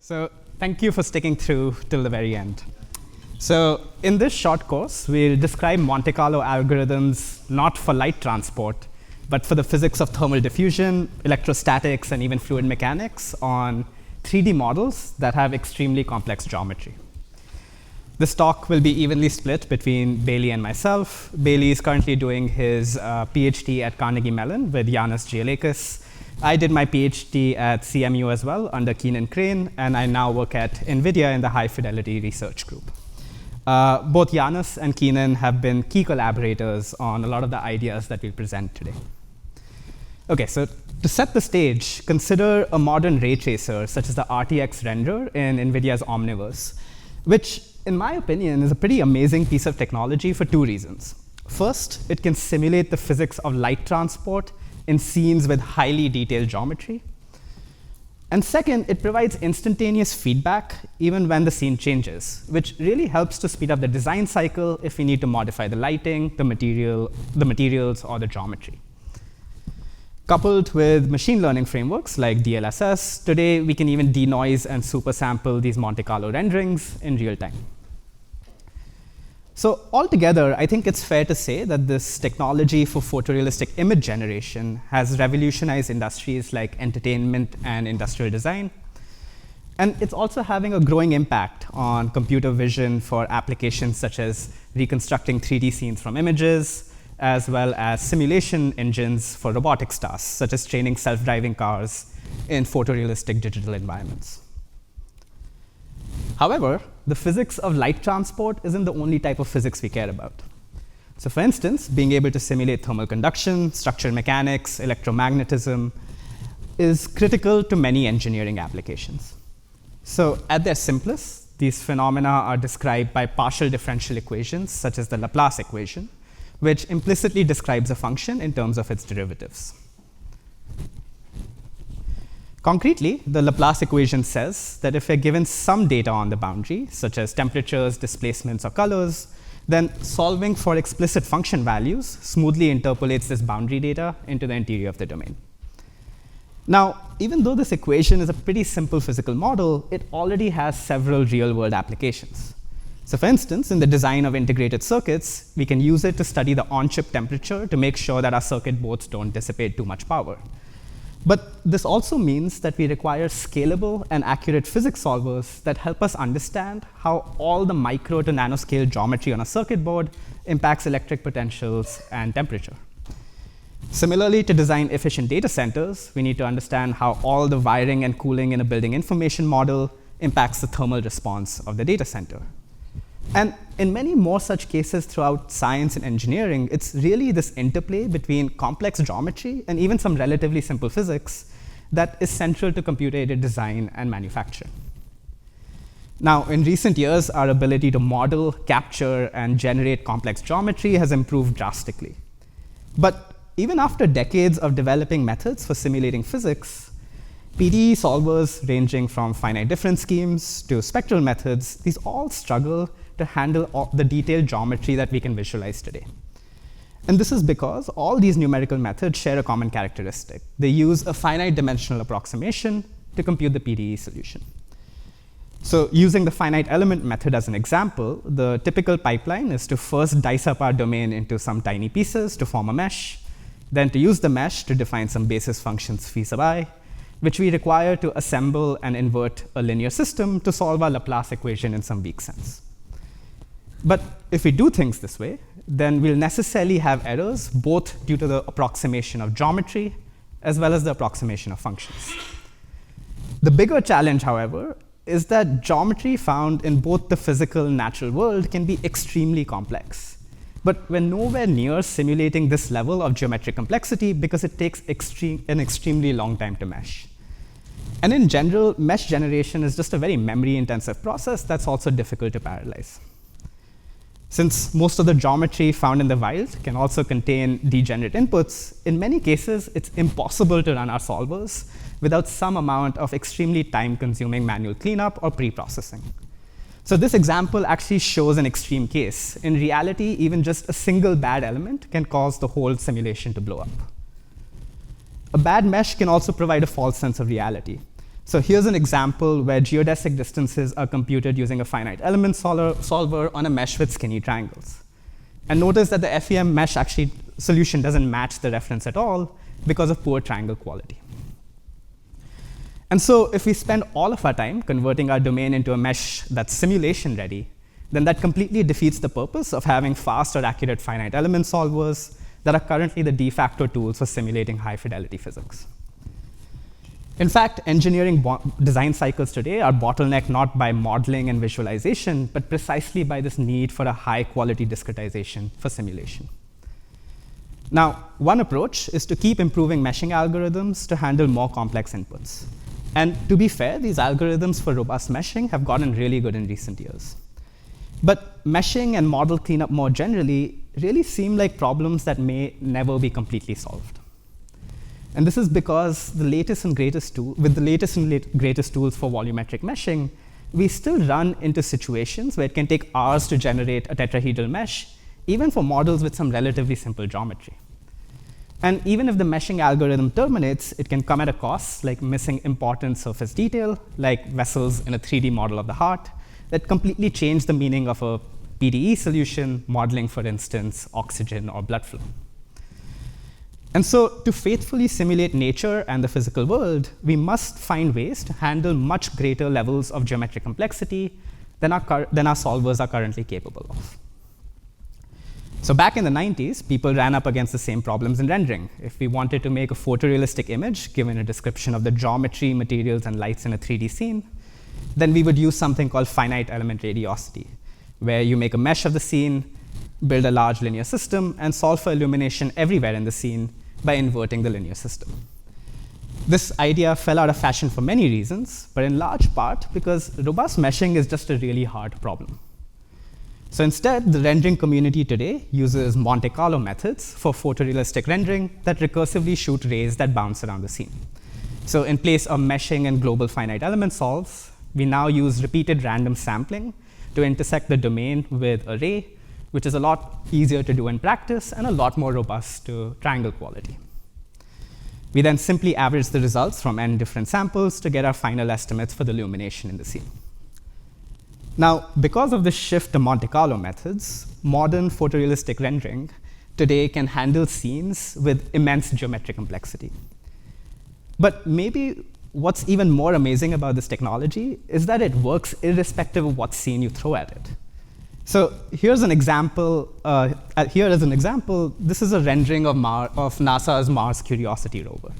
So thank you for sticking through till the very end. So in this short course, we'll describe Monte Carlo algorithms not for light transport, but for the physics of thermal diffusion, electrostatics, and even fluid mechanics on 3D models that have extremely complex geometry. This talk will be evenly split between Bailey and myself. Bailey is currently doing his PhD at Carnegie Mellon with Janis Giolakis. I did my PhD at CMU as well under Keenan Crane, and I now work at NVIDIA in the High Fidelity Research Group. Both Janis and Keenan have been key collaborators on a lot of the ideas that we'll present today. OK, so to set the stage, consider a modern ray tracer, such as the RTX renderer in NVIDIA's Omniverse, which, in my opinion, is a pretty amazing piece of technology for two reasons. First, it can simulate the physics of light transport in scenes with highly detailed geometry. And second, it provides instantaneous feedback even when the scene changes, which really helps to speed up the design cycle if we need to modify the lighting, the materials, or the geometry. Coupled with machine learning frameworks like DLSS, today we can even denoise and supersample these Monte Carlo renderings in real time. So altogether, I think it's fair to say that this technology for photorealistic image generation has revolutionized industries like entertainment and industrial design. And it's also having a growing impact on computer vision for applications such as reconstructing 3D scenes from images, as well as simulation engines for robotics tasks, such as training self-driving cars in photorealistic digital environments. However, the physics of light transport isn't the only type of physics we care about. So for instance, being able to simulate thermal conduction, structural mechanics, electromagnetism is critical to many engineering applications. So at their simplest, these phenomena are described by partial differential equations, such as the Laplace equation, which implicitly describes a function in terms of its derivatives. Concretely, the Laplace equation says that if we're given some data on the boundary, such as temperatures, displacements, or colors, then solving for explicit function values smoothly interpolates this boundary data into the interior of the domain. Now, even though this equation is a pretty simple physical model, it already has several real-world applications. So for instance, in the design of integrated circuits, we can use it to study the on-chip temperature to make sure that our circuit boards don't dissipate too much power. But this also means that we require scalable and accurate physics solvers that help us understand how all the micro to nanoscale geometry on a circuit board impacts electric potentials and temperature. Similarly, to design efficient data centers, we need to understand how all the wiring and cooling in a building information model impacts the thermal response of the data center. And in many more such cases throughout science and engineering, it's really this interplay between complex geometry and even some relatively simple physics that is central to computer-aided design and manufacturing. Now, in recent years, our ability to model, capture, and generate complex geometry has improved drastically. But even after decades of developing methods for simulating physics, PDE solvers ranging from finite difference schemes to spectral methods, these all struggle to handle all the detailed geometry that we can visualize today. And this is because all these numerical methods share a common characteristic. They use a finite dimensional approximation to compute the PDE solution. So using the finite element method as an example, the typical pipeline is to first dice up our domain into some tiny pieces to form a mesh, then to use the mesh to define some basis functions phi sub I, which we require to assemble and invert a linear system to solve our Laplace equation in some weak sense. But if we do things this way, then we'll necessarily have errors, both due to the approximation of geometry as well as the approximation of functions. The bigger challenge, however, is that geometry found in both the physical and natural world can be extremely complex. But we're nowhere near simulating this level of geometric complexity because it takes an extremely long time to mesh. And in general, mesh generation is just a very memory-intensive process that's also difficult to parallelize. Since most of the geometry found in the wild can also contain degenerate inputs, in many cases, it's impossible to run our solvers without some amount of extremely time-consuming manual cleanup or pre-processing. So this example actually shows an extreme case. In reality, even just a single bad element can cause the whole simulation to blow up. A bad mesh can also provide a false sense of reality. So here's an example where geodesic distances are computed using a finite element solver on a mesh with skinny triangles. And notice that the FEM mesh solution doesn't match the reference at all because of poor triangle quality. And so if we spend all of our time converting our domain into a mesh that's simulation ready, then that completely defeats the purpose of having fast or accurate finite element solvers that are currently the de facto tools for simulating high fidelity physics. In fact, engineering design cycles today are bottlenecked not by modeling and visualization, but precisely by this need for a high quality discretization for simulation. Now, one approach is to keep improving meshing algorithms to handle more complex inputs. And to be fair, these algorithms for robust meshing have gotten really good in recent years. But meshing and model cleanup more generally really seem like problems that may never be completely solved. And this is because with the latest and greatest tools for volumetric meshing, we still run into situations where it can take hours to generate a tetrahedral mesh, even for models with some relatively simple geometry. And even if the meshing algorithm terminates, it can come at a cost, like missing important surface detail, like vessels in a 3D model of the heart, that completely change the meaning of a PDE solution, modeling, for instance, oxygen or blood flow. And so to faithfully simulate nature and the physical world, we must find ways to handle much greater levels of geometric complexity than our solvers are currently capable of. So back in the 90s, people ran up against the same problems in rendering. If we wanted to make a photorealistic image, given a description of the geometry, materials, and lights in a 3D scene, then we would use something called finite element radiosity, where you make a mesh of the scene, build a large linear system, and solve for illumination everywhere in the scene by inverting the linear system. This idea fell out of fashion for many reasons, but in large part because robust meshing is just a really hard problem. So instead, the rendering community today uses Monte Carlo methods for photorealistic rendering that recursively shoot rays that bounce around the scene. So in place of meshing and global finite element solves, we now use repeated random sampling to intersect the domain with a ray, which is a lot easier to do in practice and a lot more robust to triangle quality. We then simply average the results from n different samples to get our final estimates for the illumination in the scene. Now, because of this shift to Monte Carlo methods, modern photorealistic rendering today can handle scenes with immense geometric complexity. But maybe what's even more amazing about this technology is that it works irrespective of what scene you throw at it. So here's an example. This is a rendering of NASA's Mars Curiosity rover.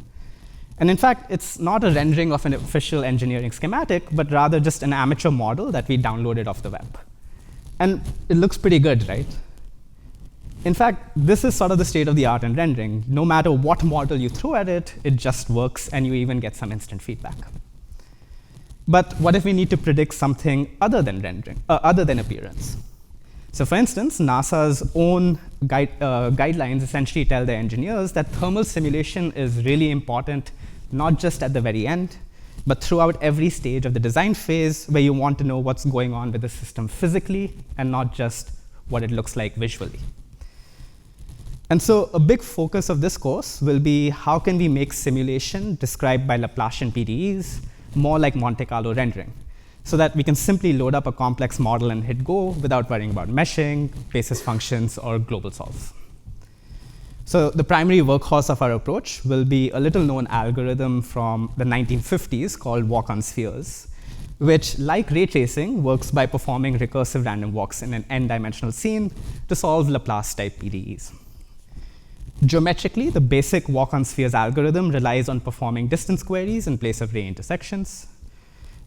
And in fact, it's not a rendering of an official engineering schematic, but rather just an amateur model that we downloaded off the web. And it looks pretty good, right? In fact, this is sort of the state of the art in rendering. No matter what model you throw at it, it just works, and you even get some instant feedback. But what if we need to predict something other than rendering, other than appearance? So for instance, NASA's own guidelines essentially tell their engineers that thermal simulation is really important, not just at the very end, but throughout every stage of the design phase where you want to know what's going on with the system physically and not just what it looks like visually. And so a big focus of this course will be how can we make simulation described by Laplacian PDEs more like Monte Carlo rendering, so that we can simply load up a complex model and hit go without worrying about meshing, basis functions, or global solves. So the primary workhorse of our approach will be a little-known algorithm from the 1950s called walk-on spheres, which, like ray tracing, works by performing recursive random walks in an n-dimensional scene to solve Laplace-type PDEs. Geometrically, the basic walk-on spheres algorithm relies on performing distance queries in place of ray intersections,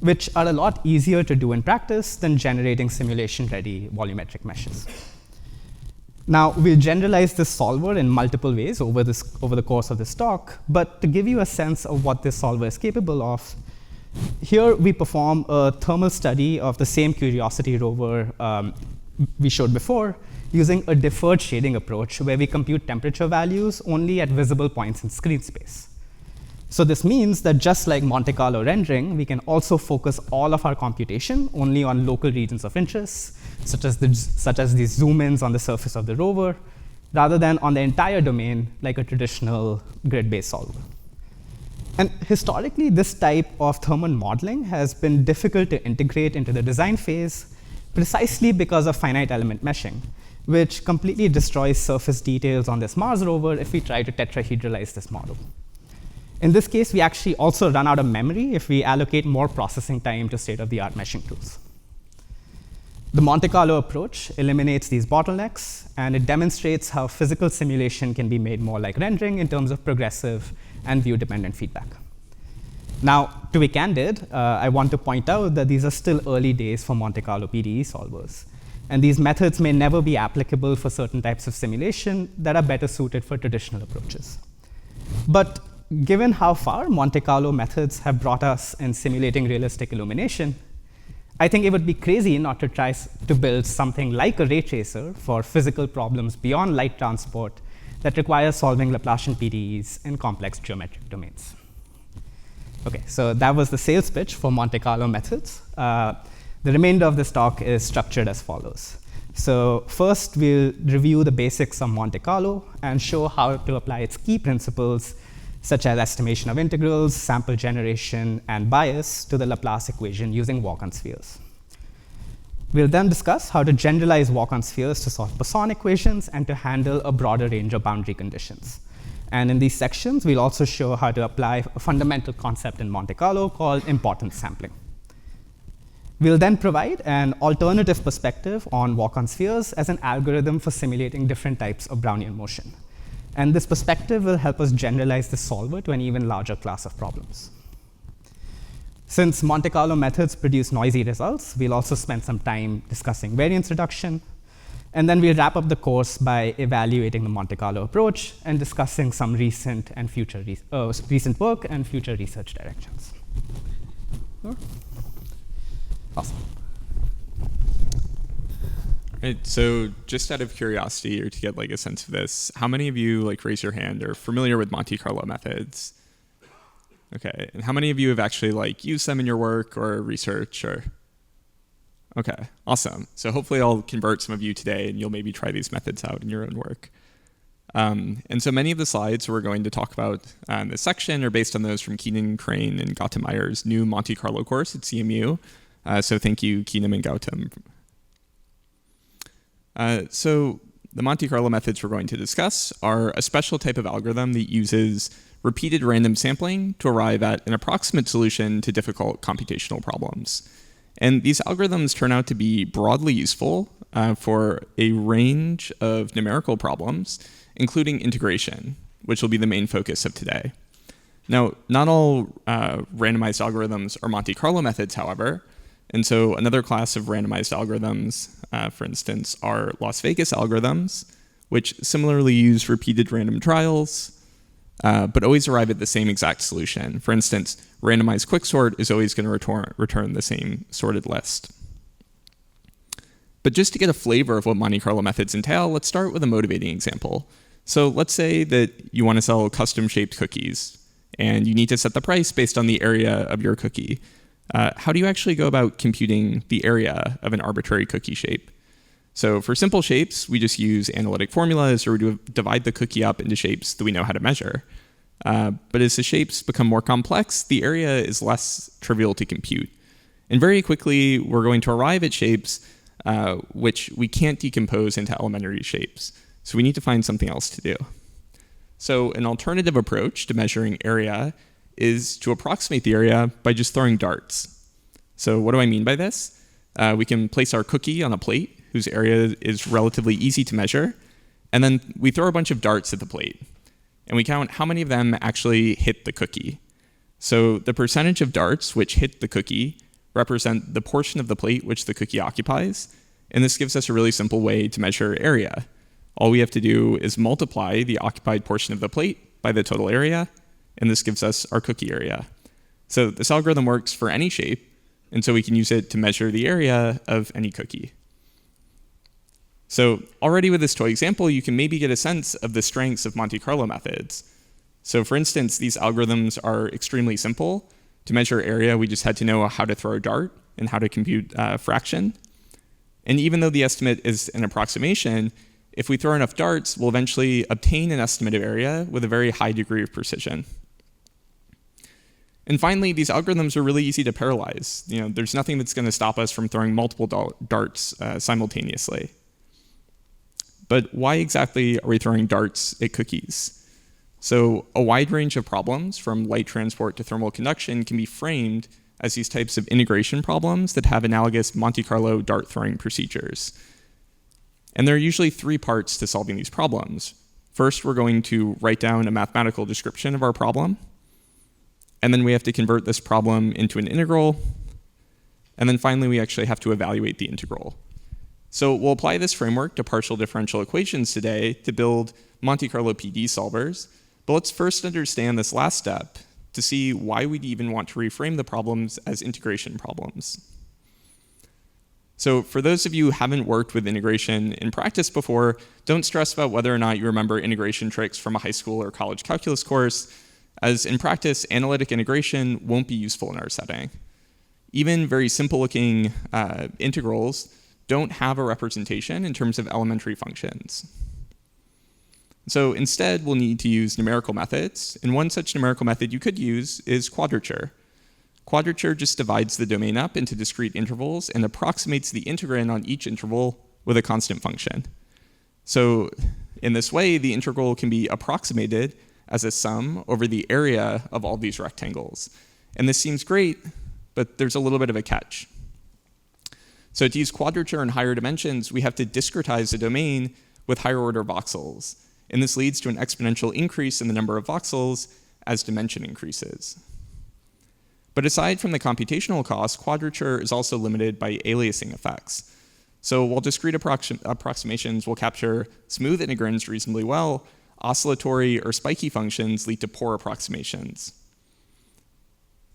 which are a lot easier to do in practice than generating simulation-ready volumetric meshes. Now, we'll generalize this solver in multiple ways over the course of this talk, but to give you a sense of what this solver is capable of, here we perform a thermal study of the same Curiosity rover we showed before, using a deferred shading approach where we compute temperature values only at visible points in screen space. So this means that just like Monte Carlo rendering, we can also focus all of our computation only on local regions of interest, such as these zoom-ins on the surface of the rover, rather than on the entire domain like a traditional grid-based solver. And historically, this type of thermal modeling has been difficult to integrate into the design phase precisely because of finite element meshing, which completely destroys surface details on this Mars rover if we try to tetrahedralize this model. In this case, we actually also run out of memory if we allocate more processing time to state-of-the-art meshing tools. The Monte Carlo approach eliminates these bottlenecks, and it demonstrates how physical simulation can be made more like rendering in terms of progressive and view-dependent feedback. Now, to be candid, I want to point out that these are still early days for Monte Carlo PDE solvers. And these methods may never be applicable for certain types of simulation that are better suited for traditional approaches. But given how far Monte Carlo methods have brought us in simulating realistic illumination, I think it would be crazy not to try to build something like a ray tracer for physical problems beyond light transport that require solving Laplacian PDEs in complex geometric domains. OK, so that was the sales pitch for Monte Carlo methods. The remainder of this talk is structured as follows. So first, we'll review the basics of Monte Carlo and show how to apply its key principles, such as estimation of integrals, sample generation, and bias to the Laplace equation using walk-on spheres. We'll then discuss how to generalize walk-on spheres to solve Poisson equations and to handle a broader range of boundary conditions. And in these sections, we'll also show how to apply a fundamental concept in Monte Carlo called importance sampling. We'll then provide an alternative perspective on walk-on spheres as an algorithm for simulating different types of Brownian motion. And this perspective will help us generalize the solver to an even larger class of problems. Since Monte Carlo methods produce noisy results, we'll also spend some time discussing variance reduction. And then we'll wrap up the course by evaluating the Monte Carlo approach and discussing some recent and future recent work and future research directions. Sure. Awesome. Right, so just out of curiosity or to get like a sense of this, how many of you like raise your hand are familiar with Monte Carlo methods? Okay, and how many of you have actually like used them in your work or research or? Okay, awesome. So hopefully I'll convert some of you today and you'll maybe try these methods out in your own work. And so many of the slides we're going to talk about in this section are based on those from Keenan, Crane, and Gautam-Meyer's new Monte Carlo course at CMU. So thank you, Keenan and Gautam. So the Monte Carlo methods we're going to discuss are a special type of algorithm that uses repeated random sampling to arrive at an approximate solution to difficult computational problems. And these algorithms turn out to be broadly useful for a range of numerical problems, including integration, which will be the main focus of today. Now, not all randomized algorithms are Monte Carlo methods, however. And so another class of randomized algorithms, for instance, are Las Vegas algorithms, which similarly use repeated random trials, but always arrive at the same exact solution. For instance, randomized quicksort is always going to return the same sorted list. But just to get a flavor of what Monte Carlo methods entail, let's start with a motivating example. So let's say that you want to sell custom-shaped cookies, and you need to set the price based on the area of your cookie. How do you actually go about computing the area of an arbitrary cookie shape? So for simple shapes, we just use analytic formulas, or we divide the cookie up into shapes that we know how to measure. But as the shapes become more complex, the area is less trivial to compute. And very quickly, we're going to arrive at shapes which we can't decompose into elementary shapes. So we need to find something else to do. So an alternative approach to measuring area is to approximate the area by just throwing darts. So what do I mean by this? We can place our cookie on a plate whose area is relatively easy to measure, and then we throw a bunch of darts at the plate. And we count how many of them actually hit the cookie. So the percentage of darts which hit the cookie represent the portion of the plate which the cookie occupies, and this gives us a really simple way to measure area. All we have to do is multiply the occupied portion of the plate by the total area, and this gives us our cookie area. So this algorithm works for any shape, and so we can use it to measure the area of any cookie. So already with this toy example, you can maybe get a sense of the strengths of Monte Carlo methods. So for instance, these algorithms are extremely simple. To measure area, we just had to know how to throw a dart and how to compute fraction. And even though the estimate is an approximation, if we throw enough darts, we'll eventually obtain an estimate of area with a very high degree of precision. And finally, these algorithms are really easy to parallelize. There's nothing that's going to stop us from throwing multiple darts simultaneously. But why exactly are we throwing darts at cookies? So a wide range of problems, from light transport to thermal conduction, can be framed as these types of integration problems that have analogous Monte Carlo dart throwing procedures. And there are usually three parts to solving these problems. First, we're going to write down a mathematical description of our problem. And then we have to convert this problem into an integral. And then finally, we actually have to evaluate the integral. So we'll apply this framework to partial differential equations today to build Monte Carlo PD solvers. But let's first understand this last step to see why we'd even want to reframe the problems as integration problems. So for those of you who haven't worked with integration in practice before, don't stress about whether or not you remember integration tricks from a high school or college calculus course, as in practice, analytic integration won't be useful in our setting. Even very simple-looking integrals don't have a representation in terms of elementary functions. So instead, we'll need to use numerical methods. And one such numerical method you could use is quadrature. Quadrature just divides the domain up into discrete intervals and approximates the integrand on each interval with a constant function. So in this way, the integral can be approximated as a sum over the area of all these rectangles. And this seems great, but there's a little bit of a catch. So to use quadrature in higher dimensions, we have to discretize the domain with higher order voxels. And this leads to an exponential increase in the number of voxels as dimension increases. But aside from the computational cost, quadrature is also limited by aliasing effects. So while discrete approximations will capture smooth integrands reasonably well, oscillatory or spiky functions lead to poor approximations.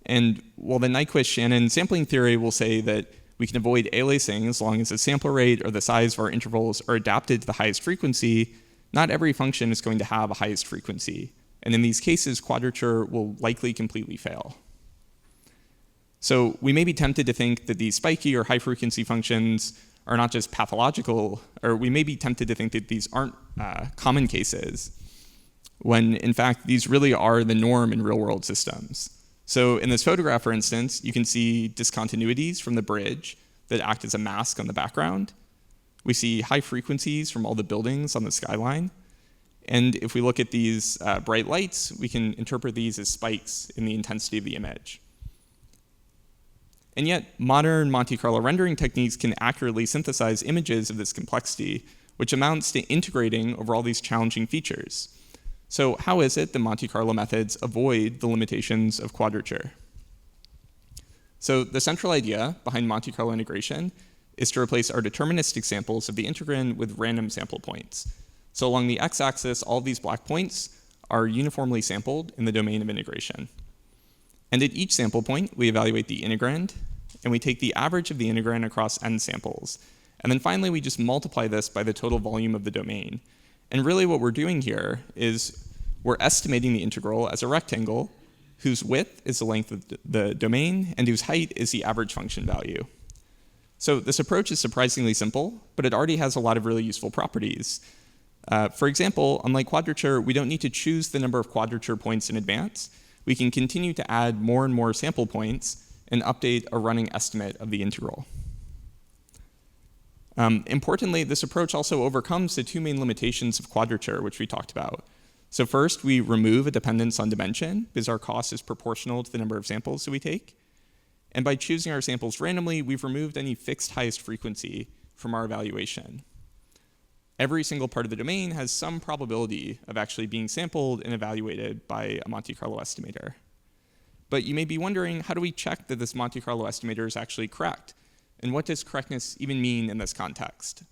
And while the Nyquist-Shannon sampling theory will say that we can avoid aliasing as long as the sample rate or the size of our intervals are adapted to the highest frequency, not every function is going to have a highest frequency. And in these cases, quadrature will likely completely fail. So we may be tempted to think that these spiky or high frequency functions are not just pathological, or we may be tempted to think that these aren't common cases, when in fact these really are the norm in real world systems. So in this photograph, for instance, you can see discontinuities from the bridge that act as a mask on the background. We see high frequencies from all the buildings on the skyline. And if we look at these bright lights, we can interpret these as spikes in the intensity of the image. And yet, modern Monte Carlo rendering techniques can accurately synthesize images of this complexity, which amounts to integrating over all these challenging features. So how is it that Monte Carlo methods avoid the limitations of quadrature? So the central idea behind Monte Carlo integration is to replace our deterministic samples of the integrand with random sample points. So along the x-axis, all of these black points are uniformly sampled in the domain of integration. And at each sample point, we evaluate the integrand, and we take the average of the integrand across n samples. And then finally, we just multiply this by the total volume of the domain. And really what we're doing here is we're estimating the integral as a rectangle whose width is the length of the domain and whose height is the average function value. So this approach is surprisingly simple, but it already has a lot of really useful properties. For example, unlike quadrature, we don't need to choose the number of quadrature points in advance. We can continue to add more and more sample points and update a running estimate of the integral. Importantly, this approach also overcomes the two main limitations of quadrature, which we talked about. So first, we remove a dependence on dimension, because our cost is proportional to the number of samples that we take. And by choosing our samples randomly, we've removed any fixed highest frequency from our evaluation. Every single part of the domain has some probability of actually being sampled and evaluated by a Monte Carlo estimator. But you may be wondering, how do we check that this Monte Carlo estimator is actually correct? And what does correctness even mean in this context?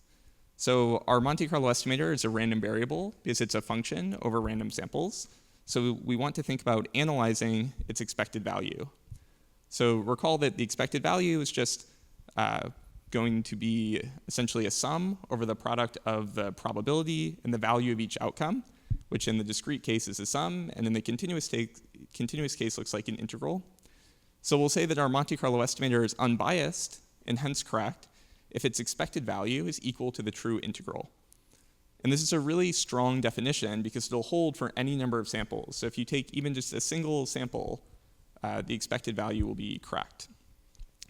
So our Monte Carlo estimator is a random variable because it's a function over random samples. So we want to think about analyzing its expected value. So recall that the expected value is just going to be essentially a sum over the product of the probability and the value of each outcome, which in the discrete case is a sum, and in the continuous case looks like an integral. So we'll say that our Monte Carlo estimator is unbiased and hence correct if its expected value is equal to the true integral. And this is a really strong definition because it'll hold for any number of samples. So if you take even just a single sample the expected value will be correct.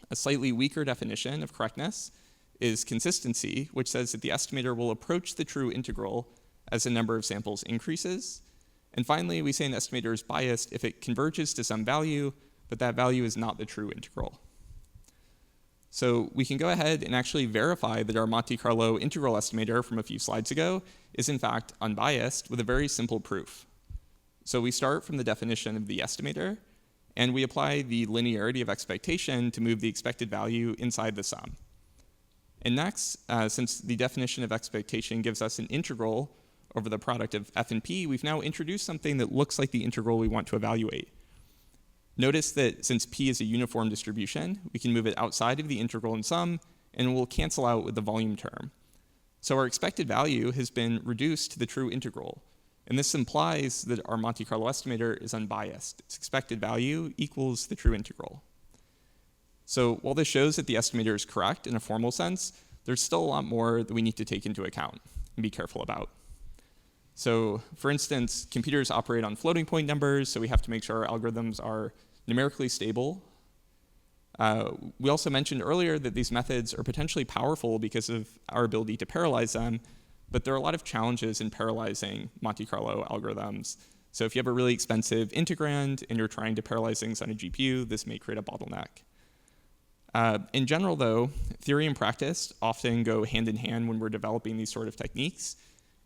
A slightly weaker definition of correctness is consistency, which says that the estimator will approach the true integral as the number of samples increases. And finally, we say an estimator is biased if it converges to some value, but that value is not the true integral. So we can go ahead and actually verify that our Monte Carlo integral estimator from a few slides ago is in fact unbiased with a very simple proof. So we start from the definition of the estimator, and we apply the linearity of expectation to move the expected value inside the sum. And next, since the definition of expectation gives us an integral over the product of f and p, we've now introduced something that looks like the integral we want to evaluate. Notice that since p is a uniform distribution, we can move it outside of the integral in sum, and it will cancel out with the volume term. So our expected value has been reduced to the true integral. And this implies that our Monte Carlo estimator is unbiased. Its expected value equals the true integral. So while this shows that the estimator is correct in a formal sense, there's still a lot more that we need to take into account and be careful about. So for instance, computers operate on floating point numbers, so we have to make sure our algorithms are numerically stable. We also mentioned earlier that these methods are potentially powerful because of our ability to parallelize them, but there are a lot of challenges in parallelizing Monte Carlo algorithms. So if you have a really expensive integrand and you're trying to parallelize things on a GPU, this may create a bottleneck. In general, though, theory and practice often go hand in hand when we're developing these sort of techniques.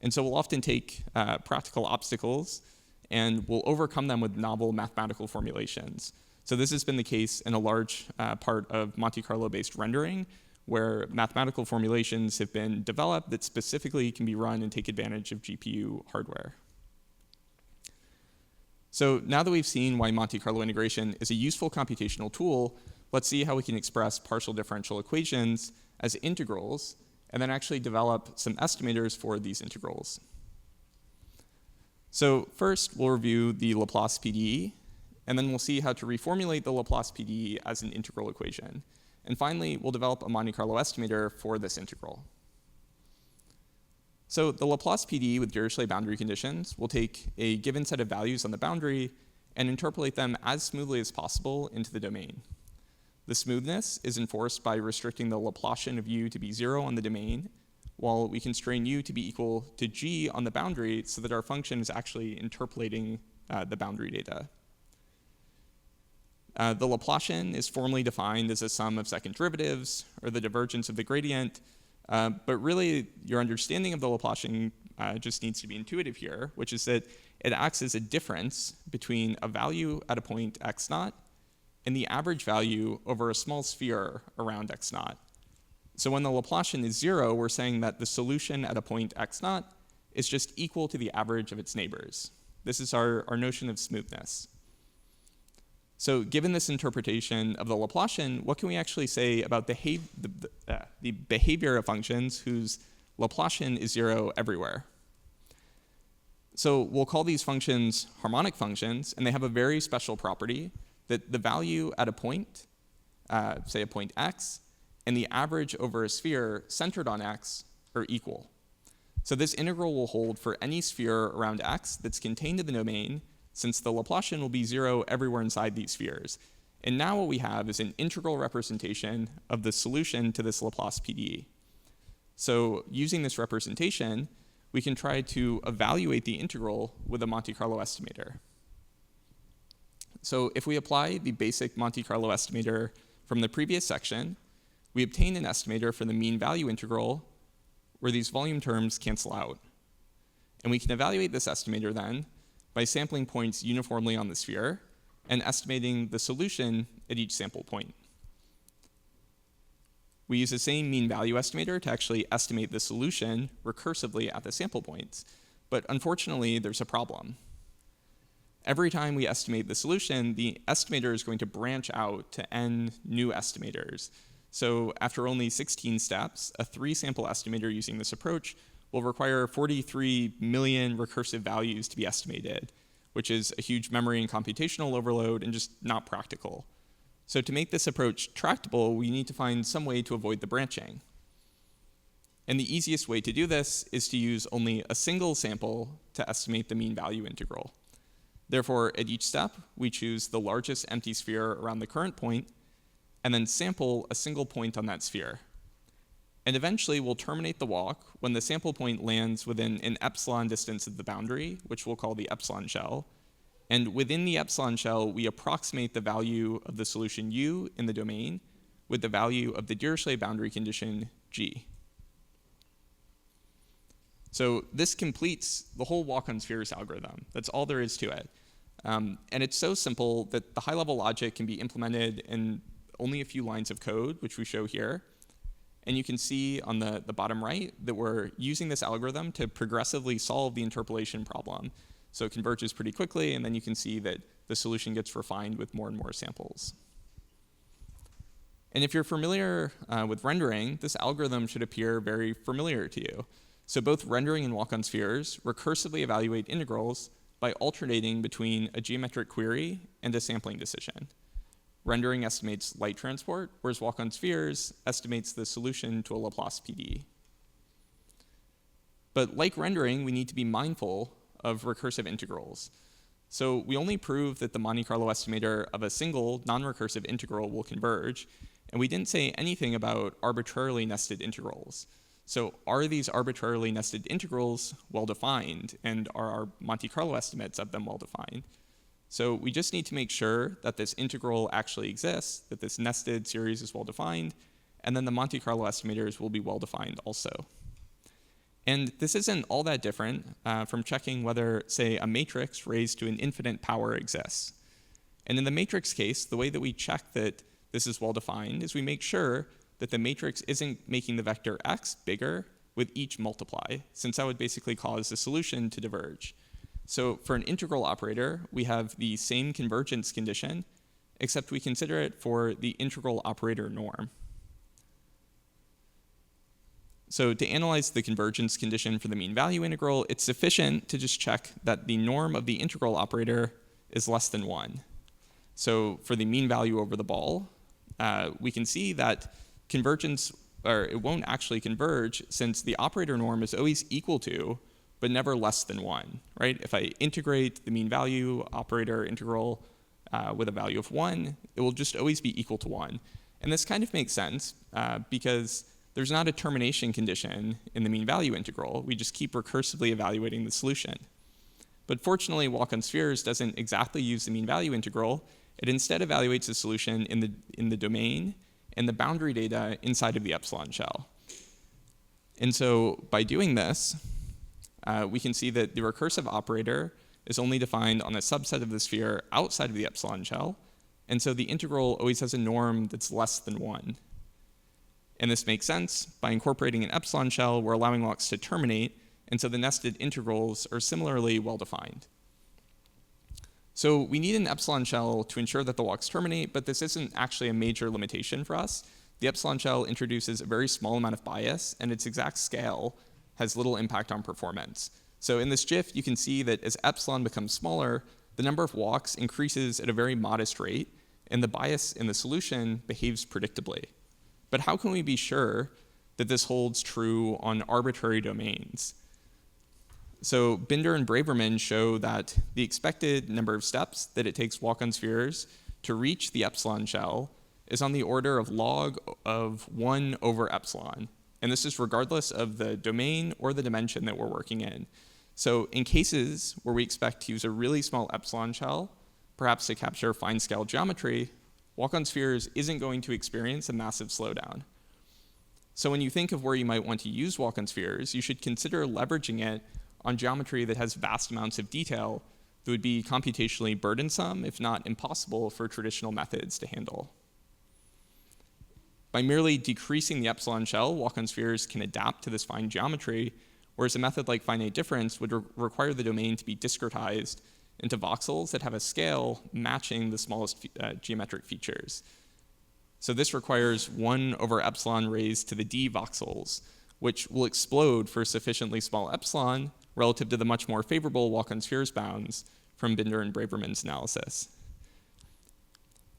And so we'll often take practical obstacles and we'll overcome them with novel mathematical formulations. So this has been the case in a large part of Monte Carlo-based rendering, where mathematical formulations have been developed that specifically can be run and take advantage of GPU hardware. So now that we've seen why Monte Carlo integration is a useful computational tool, let's see how we can express partial differential equations as integrals, and then actually develop some estimators for these integrals. So first, we'll review the Laplace PDE, and then we'll see how to reformulate the Laplace PDE as an integral equation. And finally, we'll develop a Monte Carlo estimator for this integral. So the Laplace PDE with Dirichlet boundary conditions will take a given set of values on the boundary and interpolate them as smoothly as possible into the domain. The smoothness is enforced by restricting the Laplacian of u to be 0 on the domain, while we constrain u to be equal to g on the boundary so that our function is actually interpolating the boundary data. The Laplacian is formally defined as a sum of second derivatives, or the divergence of the gradient, but really your understanding of the Laplacian just needs to be intuitive here, which is that it acts as a difference between a value at a point x naught and the average value over a small sphere around x naught. So when the Laplacian is 0, we're saying that the solution at a point x naught is just equal to the average of its neighbors. This is our notion of smoothness. So given this interpretation of the Laplacian, what can we actually say about the behavior of functions whose Laplacian is 0 everywhere? So we'll call these functions harmonic functions, and they have a very special property that the value at a point, say a point x, and the average over a sphere centered on x are equal. So this integral will hold for any sphere around x that's contained in the domain, since the Laplacian will be 0 everywhere inside these spheres. And now what we have is an integral representation of the solution to this Laplace PDE. So using this representation, we can try to evaluate the integral with a Monte Carlo estimator. So if we apply the basic Monte Carlo estimator from the previous section, we obtain an estimator for the mean value integral where these volume terms cancel out. And we can evaluate this estimator then by sampling points uniformly on the sphere and estimating the solution at each sample point. We use the same mean value estimator to actually estimate the solution recursively at the sample points. But unfortunately, there's a problem. Every time we estimate the solution, the estimator is going to branch out to n new estimators. So after only 16 steps, a 3-sample estimator using this approach will require 43 million recursive values to be estimated, which is a huge memory and computational overload and just not practical. So to make this approach tractable, we need to find some way to avoid the branching. And the easiest way to do this is to use only a single sample to estimate the mean value integral. Therefore, at each step, we choose the largest empty sphere around the current point, and then sample a single point on that sphere. And eventually, we'll terminate the walk when the sample point lands within an epsilon distance of the boundary, which we'll call the epsilon shell. And within the epsilon shell, we approximate the value of the solution U in the domain with the value of the Dirichlet boundary condition G. So this completes the whole walk on spheres algorithm. That's all there is to it. And it's so simple that the high-level logic can be implemented in only a few lines of code, which we show here. And you can see on the bottom right that we're using this algorithm to progressively solve the interpolation problem. So it converges pretty quickly, and then you can see that the solution gets refined with more and more samples. And if you're familiar with rendering, this algorithm should appear very familiar to you. So both rendering and walk on spheres recursively evaluate integrals by alternating between a geometric query and a sampling decision. Rendering estimates light transport, whereas walk on spheres estimates the solution to a Laplace PD. But like rendering, we need to be mindful of recursive integrals. So we only prove that the Monte Carlo estimator of a single non-recursive integral will converge, and we didn't say anything about arbitrarily nested integrals. So are these arbitrarily nested integrals well-defined, and are our Monte Carlo estimates of them well-defined? So we just need to make sure that this integral actually exists, that this nested series is well-defined, and then the Monte Carlo estimators will be well-defined also. And this isn't all that different from checking whether, say, a matrix raised to an infinite power exists. And in the matrix case, the way that we check that this is well-defined is we make sure that the matrix isn't making the vector x bigger with each multiply, since that would basically cause the solution to diverge. So for an integral operator, we have the same convergence condition, except we consider it for the integral operator norm. So to analyze the convergence condition for the mean value integral, it's sufficient to just check that the norm of the integral operator is less than 1. So for the mean value over the ball, we can see that convergence, or it won't actually converge, since the operator norm is always equal to, but never less than 1, right? If I integrate the mean value operator integral with a value of 1, it will just always be equal to 1. And this kind of makes sense because there's not a termination condition in the mean value integral. We just keep recursively evaluating the solution. But fortunately, walk on spheres doesn't exactly use the mean value integral. It instead evaluates the solution in the domain and the boundary data inside of the epsilon shell. And so by doing this, we can see that the recursive operator is only defined on a subset of the sphere outside of the epsilon shell, and so the integral always has a norm that's less than 1. And this makes sense. By incorporating an epsilon shell, we're allowing walks to terminate, and so the nested integrals are similarly well-defined. So we need an epsilon shell to ensure that the walks terminate, but this isn't actually a major limitation for us. The epsilon shell introduces a very small amount of bias, and its exact scale has little impact on performance. So in this GIF, you can see that as epsilon becomes smaller, the number of walks increases at a very modest rate, and the bias in the solution behaves predictably. But how can we be sure that this holds true on arbitrary domains? So Binder and Braverman show that the expected number of steps that it takes walk on spheres to reach the epsilon shell is on the order of log of 1 over epsilon. And this is regardless of the domain or the dimension that we're working in. So in cases where we expect to use a really small epsilon shell, perhaps to capture fine-scale geometry, walk on spheres isn't going to experience a massive slowdown. So when you think of where you might want to use walk on spheres, you should consider leveraging it on geometry that has vast amounts of detail that would be computationally burdensome, if not impossible, for traditional methods to handle. By merely decreasing the epsilon shell, walk on spheres can adapt to this fine geometry, whereas a method like finite difference would require the domain to be discretized into voxels that have a scale matching the smallest geometric features. So this requires 1 over epsilon raised to the d voxels, which will explode for a sufficiently small epsilon relative to the much more favorable walk on spheres bounds from Binder and Braverman's analysis.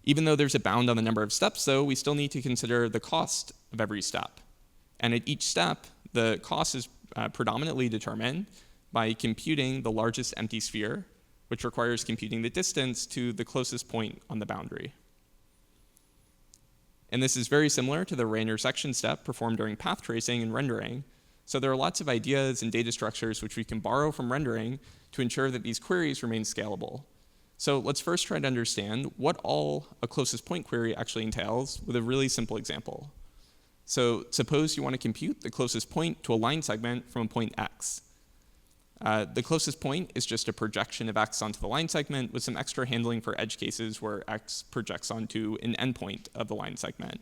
Even though there's a bound on the number of steps, though, we still need to consider the cost of every step. And at each step, the cost is predominantly determined by computing the largest empty sphere, which requires computing the distance to the closest point on the boundary. And this is very similar to the ray intersection step performed during path tracing and rendering. So there are lots of ideas and data structures which we can borrow from rendering to ensure that these queries remain scalable. So let's first try to understand what all a closest point query actually entails with a really simple example. So suppose you want to compute the closest point to a line segment from a point x. The closest point is just a projection of x onto the line segment with some extra handling for edge cases where x projects onto an endpoint of the line segment.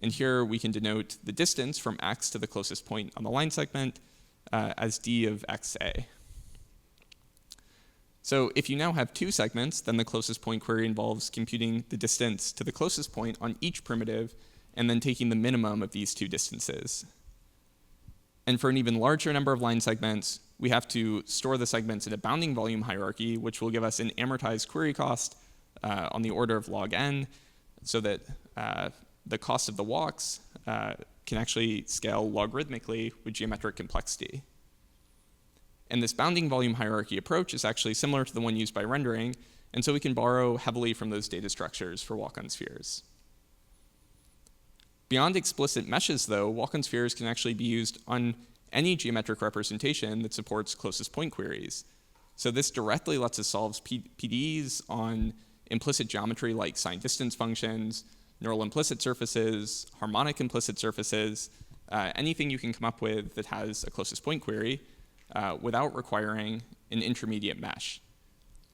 And here we can denote the distance from x to the closest point on the line segment as d of xa. So if you now have two segments, then the closest point query involves computing the distance to the closest point on each primitive and then taking the minimum of these two distances. And for an even larger number of line segments, we have to store the segments in a bounding volume hierarchy, which will give us an amortized query cost on the order of log n, so that the cost of the walks can actually scale logarithmically with geometric complexity. And this bounding volume hierarchy approach is actually similar to the one used by rendering, and so we can borrow heavily from those data structures for walk-on spheres. Beyond explicit meshes, though, walk-on spheres can actually be used on any geometric representation that supports closest point queries. So this directly lets us solve PDEs on implicit geometry like sign distance functions, neural implicit surfaces, harmonic implicit surfaces, anything you can come up with that has a closest point query without requiring an intermediate mesh.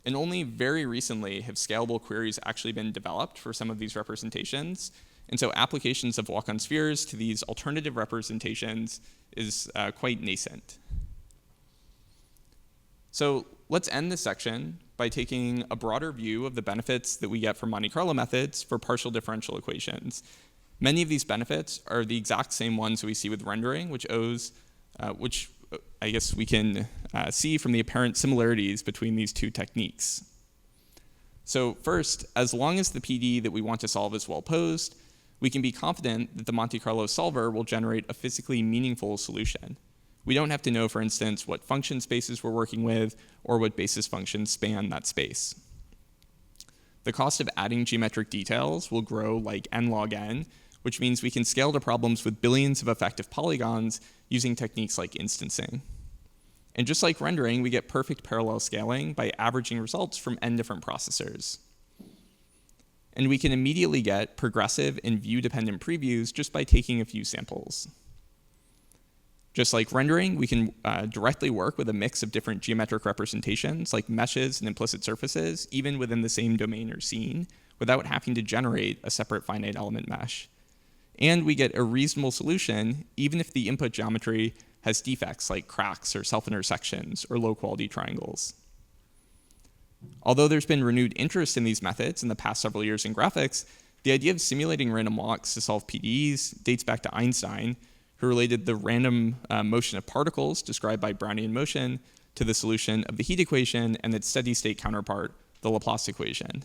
And only very recently have scalable queries actually been developed for some of these representations. And so applications of walk-on spheres to these alternative representations is quite nascent. So let's end this section by taking a broader view of the benefits that we get from Monte Carlo methods for partial differential equations. Many of these benefits are the exact same ones we see with rendering, which I guess we can see from the apparent similarities between these two techniques. So first, as long as the PDE that we want to solve is well posed, we can be confident that the Monte Carlo solver will generate a physically meaningful solution. We don't have to know, for instance, what function spaces we're working with or what basis functions span that space. The cost of adding geometric details will grow like n log n, which means we can scale to problems with billions of effective polygons using techniques like instancing. And just like rendering, we get perfect parallel scaling by averaging results from n different processors. And we can immediately get progressive and view-dependent previews just by taking a few samples. Just like rendering, we can directly work with a mix of different geometric representations like meshes and implicit surfaces, even within the same domain or scene, without having to generate a separate finite element mesh. And we get a reasonable solution even if the input geometry has defects like cracks or self-intersections or low-quality triangles. Although there's been renewed interest in these methods in the past several years in graphics, the idea of simulating random walks to solve PDEs dates back to Einstein, who related the random motion of particles described by Brownian motion to the solution of the heat equation and its steady-state counterpart, the Laplace equation.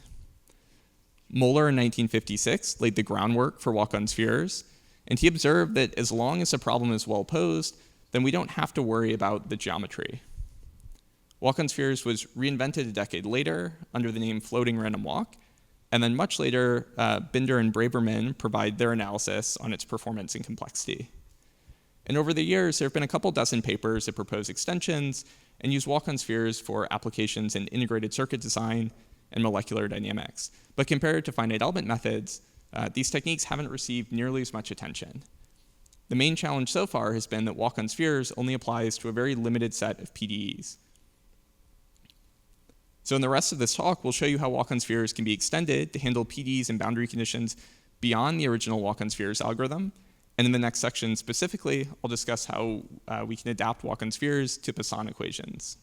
Moeller in 1956 laid the groundwork for walk-on spheres, and he observed that as long as a problem is well posed, then we don't have to worry about the geometry. Walk-on spheres was reinvented a decade later under the name floating random walk, and then much later, Binder and Braverman provide their analysis on its performance and complexity. And over the years, there have been a couple dozen papers that propose extensions and use walk-on spheres for applications in integrated circuit design and molecular dynamics. But compared to finite element methods, these techniques haven't received nearly as much attention. The main challenge so far has been that walk-on spheres only applies to a very limited set of PDEs. So in the rest of this talk, we'll show you how walk-on spheres can be extended to handle PDEs and boundary conditions beyond the original walk-on spheres algorithm. And in the next section specifically, I'll discuss how we can adapt walk-on spheres to Poisson equations.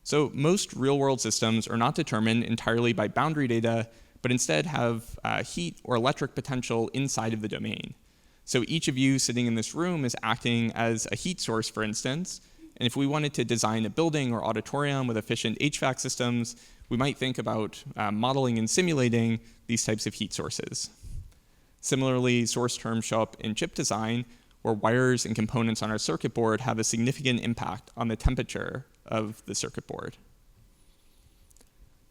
So most real-world systems are not determined entirely by boundary data, but instead have heat or electric potential inside of the domain. So each of you sitting in this room is acting as a heat source, for instance. And if we wanted to design a building or auditorium with efficient HVAC systems, we might think about modeling and simulating these types of heat sources. Similarly, source terms show up in chip design, where wires and components on our circuit board have a significant impact on the temperature of the circuit board.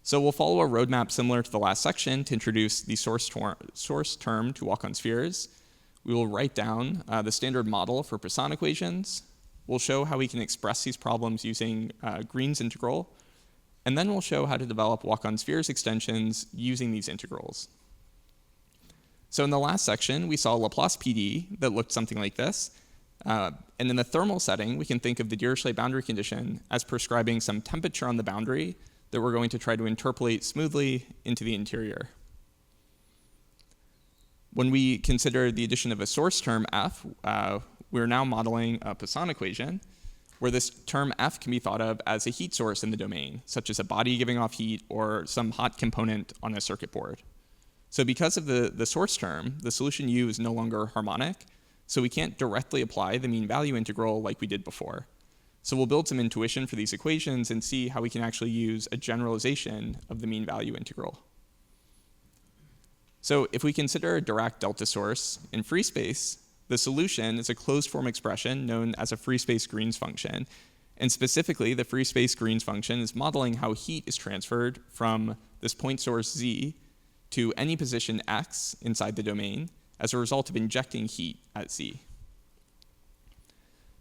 So we'll follow a roadmap similar to the last section to introduce the source term to walk on spheres. We will write down the standard model for Poisson equations. We'll show how we can express these problems using Green's integral. And then we'll show how to develop walk on spheres extensions using these integrals. So in the last section, we saw Laplace PD that looked something like this. And in the thermal setting, we can think of the Dirichlet boundary condition as prescribing some temperature on the boundary that we're going to try to interpolate smoothly into the interior. When we consider the addition of a source term f, we're now modeling a Poisson equation where this term f can be thought of as a heat source in the domain, such as a body giving off heat or some hot component on a circuit board. So because of the source term, the solution U is no longer harmonic, so we can't directly apply the mean value integral like we did before. So we'll build some intuition for these equations and see how we can actually use a generalization of the mean value integral. So if we consider a Dirac delta source in free space, the solution is a closed form expression known as a free space Green's function. And specifically, the free space Green's function is modeling how heat is transferred from this point source Z to any position x inside the domain as a result of injecting heat at Z.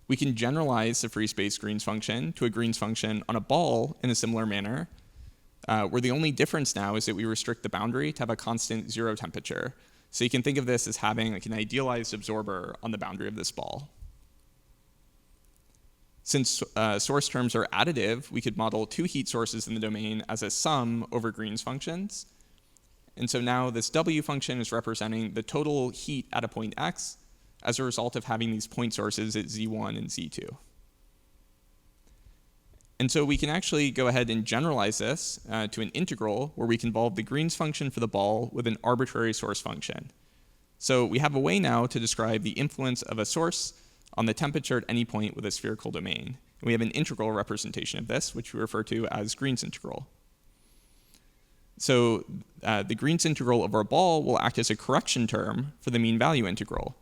We can generalize the free space Green's function to a Green's function on a ball in a similar manner, where the only difference now is that we restrict the boundary to have a constant 0 temperature. So you can think of this as having like an idealized absorber on the boundary of this ball. Since source terms are additive, we could model two heat sources in the domain as a sum over Green's functions. And so now this W function is representing the total heat at a point x as a result of having these point sources at Z1 and Z2. And so we can actually go ahead and generalize this to an integral where we convolve the Green's function for the ball with an arbitrary source function. So we have a way now to describe the influence of a source on the temperature at any point with a spherical domain. And we have an integral representation of this, which we refer to as Green's integral. So the Green's integral of our ball will act as a correction term for the mean value integral.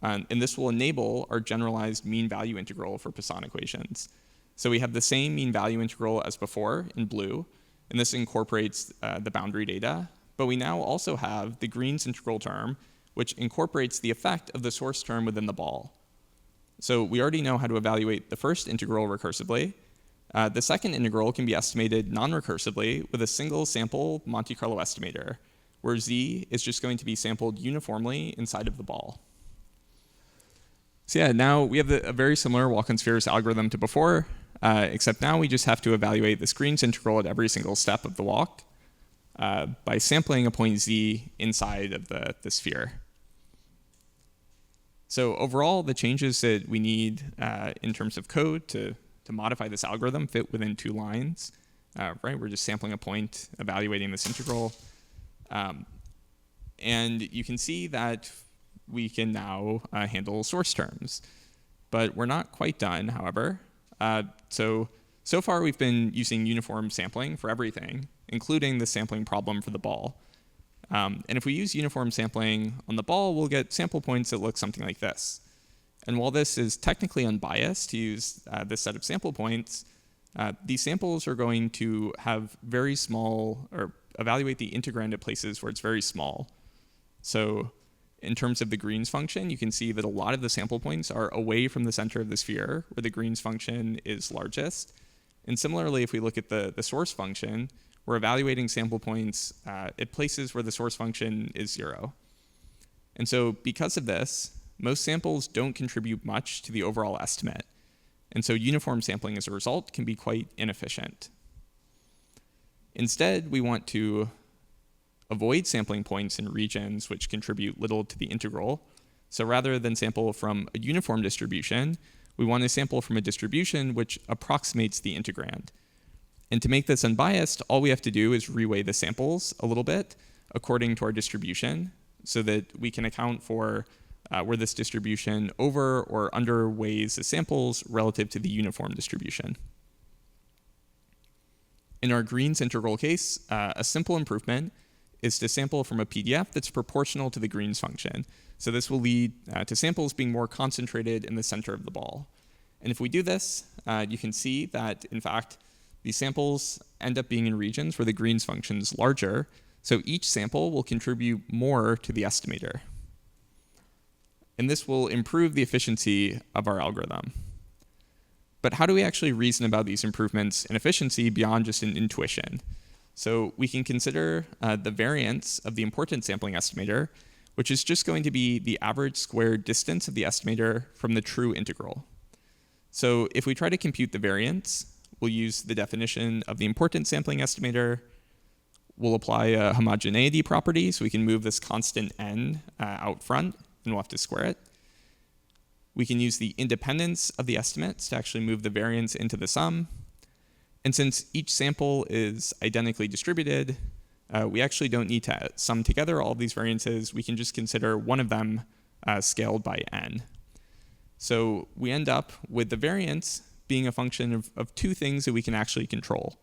And this will enable our generalized mean value integral for Poisson equations. So we have the same mean value integral as before in blue, and this incorporates the boundary data. But we now also have the Green's integral term, which incorporates the effect of the source term within the ball. So we already know how to evaluate the first integral recursively. The second integral can be estimated non-recursively with a single sample Monte Carlo estimator, where Z is just going to be sampled uniformly inside of the ball. So yeah, now we have a very similar walk on spheres algorithm to before, except now we just have to evaluate this Green's integral at every single step of the walk by sampling a point Z inside of the sphere. So overall, the changes that we need in terms of code to modify this algorithm fit within 2 lines. Right, we're just sampling a point, evaluating this integral. And you can see that we can now handle source terms. But we're not quite done, however. So far we've been using uniform sampling for everything, including the sampling problem for the ball. And if we use uniform sampling on the ball, we'll get sample points that look something like this. And while this is technically unbiased to use this set of sample points, these samples are going to have very small, or evaluate the integrand at places where it's very small. So in terms of the Green's function, you can see that a lot of the sample points are away from the center of the sphere, where the Green's function is largest. And similarly, if we look at the source function, we're evaluating sample points at places where the source function is 0. And so because of this, most samples don't contribute much to the overall estimate. And so uniform sampling as a result can be quite inefficient. Instead, we want to avoid sampling points in regions which contribute little to the integral. So rather than sample from a uniform distribution, we want to sample from a distribution which approximates the integrand. And to make this unbiased, all we have to do is reweigh the samples a little bit according to our distribution so that we can account for where this distribution over or underweighs the samples relative to the uniform distribution. In our Green's integral case, a simple improvement is to sample from a PDF that's proportional to the Green's function. So this will lead to samples being more concentrated in the center of the ball. And if we do this, you can see that, in fact, these samples end up being in regions where the Green's function is larger, so each sample will contribute more to the estimator. And this will improve the efficiency of our algorithm. But how do we actually reason about these improvements in efficiency beyond just an intuition? So we can consider the variance of the importance sampling estimator, which is just going to be the average squared distance of the estimator from the true integral. So if we try to compute the variance, we'll use the definition of the importance sampling estimator. We'll apply a homogeneity property, so we can move this constant n out front, and we'll have to square it. We can use the independence of the estimates to actually move the variance into the sum. And since each sample is identically distributed, we actually don't need to sum together all of these variances. We can just consider one of them scaled by n. So we end up with the variance being a function of two things that we can actually control.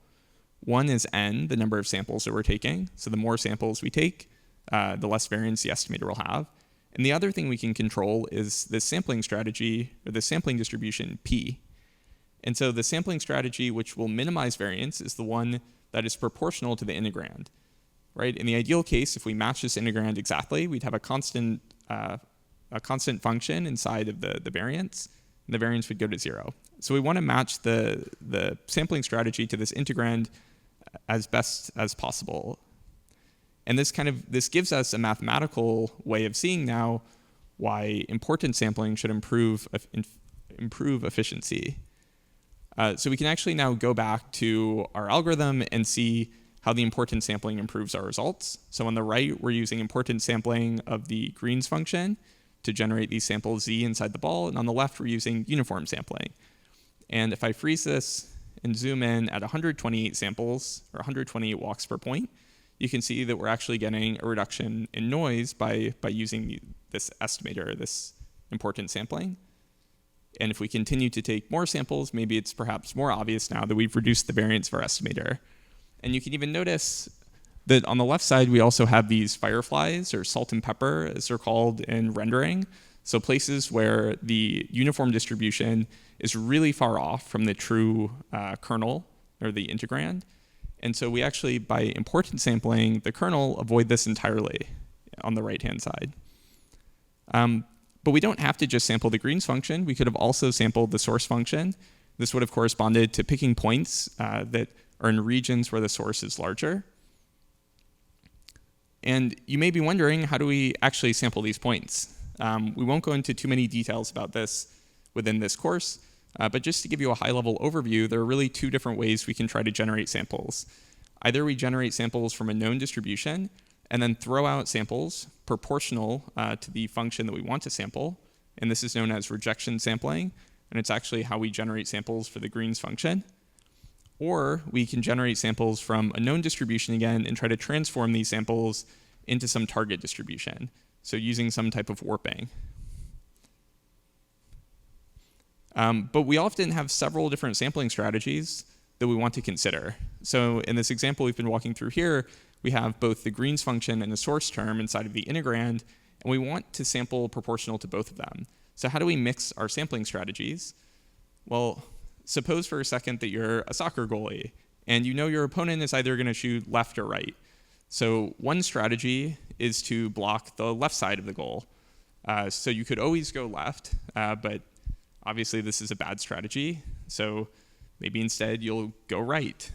One is n, the number of samples that we're taking. So the more samples we take, the less variance the estimator will have. And the other thing we can control is the sampling strategy, or the sampling distribution, p. And so the sampling strategy which will minimize variance is the one that is proportional to the integrand. Right? In the ideal case, if we match this integrand exactly, we'd have a constant function inside of the variance, and the variance would go to 0. So we want to match the sampling strategy to this integrand as best as possible. And this gives us a mathematical way of seeing now why importance sampling should improve efficiency. So we can actually now go back to our algorithm and see how the importance sampling improves our results. So on the right, we're using importance sampling of the Green's function to generate these samples z inside the ball, and on the left, we're using uniform sampling. And if I freeze this and zoom in at 128 samples, or 128 walks per point, you can see that we're actually getting a reduction in noise by using this estimator, this importance sampling. And if we continue to take more samples, maybe it's perhaps more obvious now that we've reduced the variance of our estimator. And you can even notice that on the left side, we also have these fireflies, or salt and pepper, as they're called in rendering. So places where the uniform distribution is really far off from the true kernel, or the integrand. And so we actually, by importance sampling the kernel, avoid this entirely on the right-hand side. But we don't have to just sample the Green's function. We could have also sampled the source function. This would have corresponded to picking points that are in regions where the source is larger. And you may be wondering, how do we actually sample these points? We won't go into too many details about this within this course, but just to give you a high-level overview, there are really two different ways we can try to generate samples. Either we generate samples from a known distribution and then throw out samples proportional to the function that we want to sample, and this is known as rejection sampling, and it's actually how we generate samples for the Green's function. Or we can generate samples from a known distribution again and try to transform these samples into some target distribution, so using some type of warping. But we often have several different sampling strategies that we want to consider. So in this example we've been walking through here, we have both the Green's function and the source term inside of the integrand, and we want to sample proportional to both of them. So how do we mix our sampling strategies? Well, suppose for a second that you're a soccer goalie, and you know your opponent is either going to shoot left or right. So one strategy is to block the left side of the goal. So you could always go left, but obviously this is a bad strategy. So maybe instead you'll go right.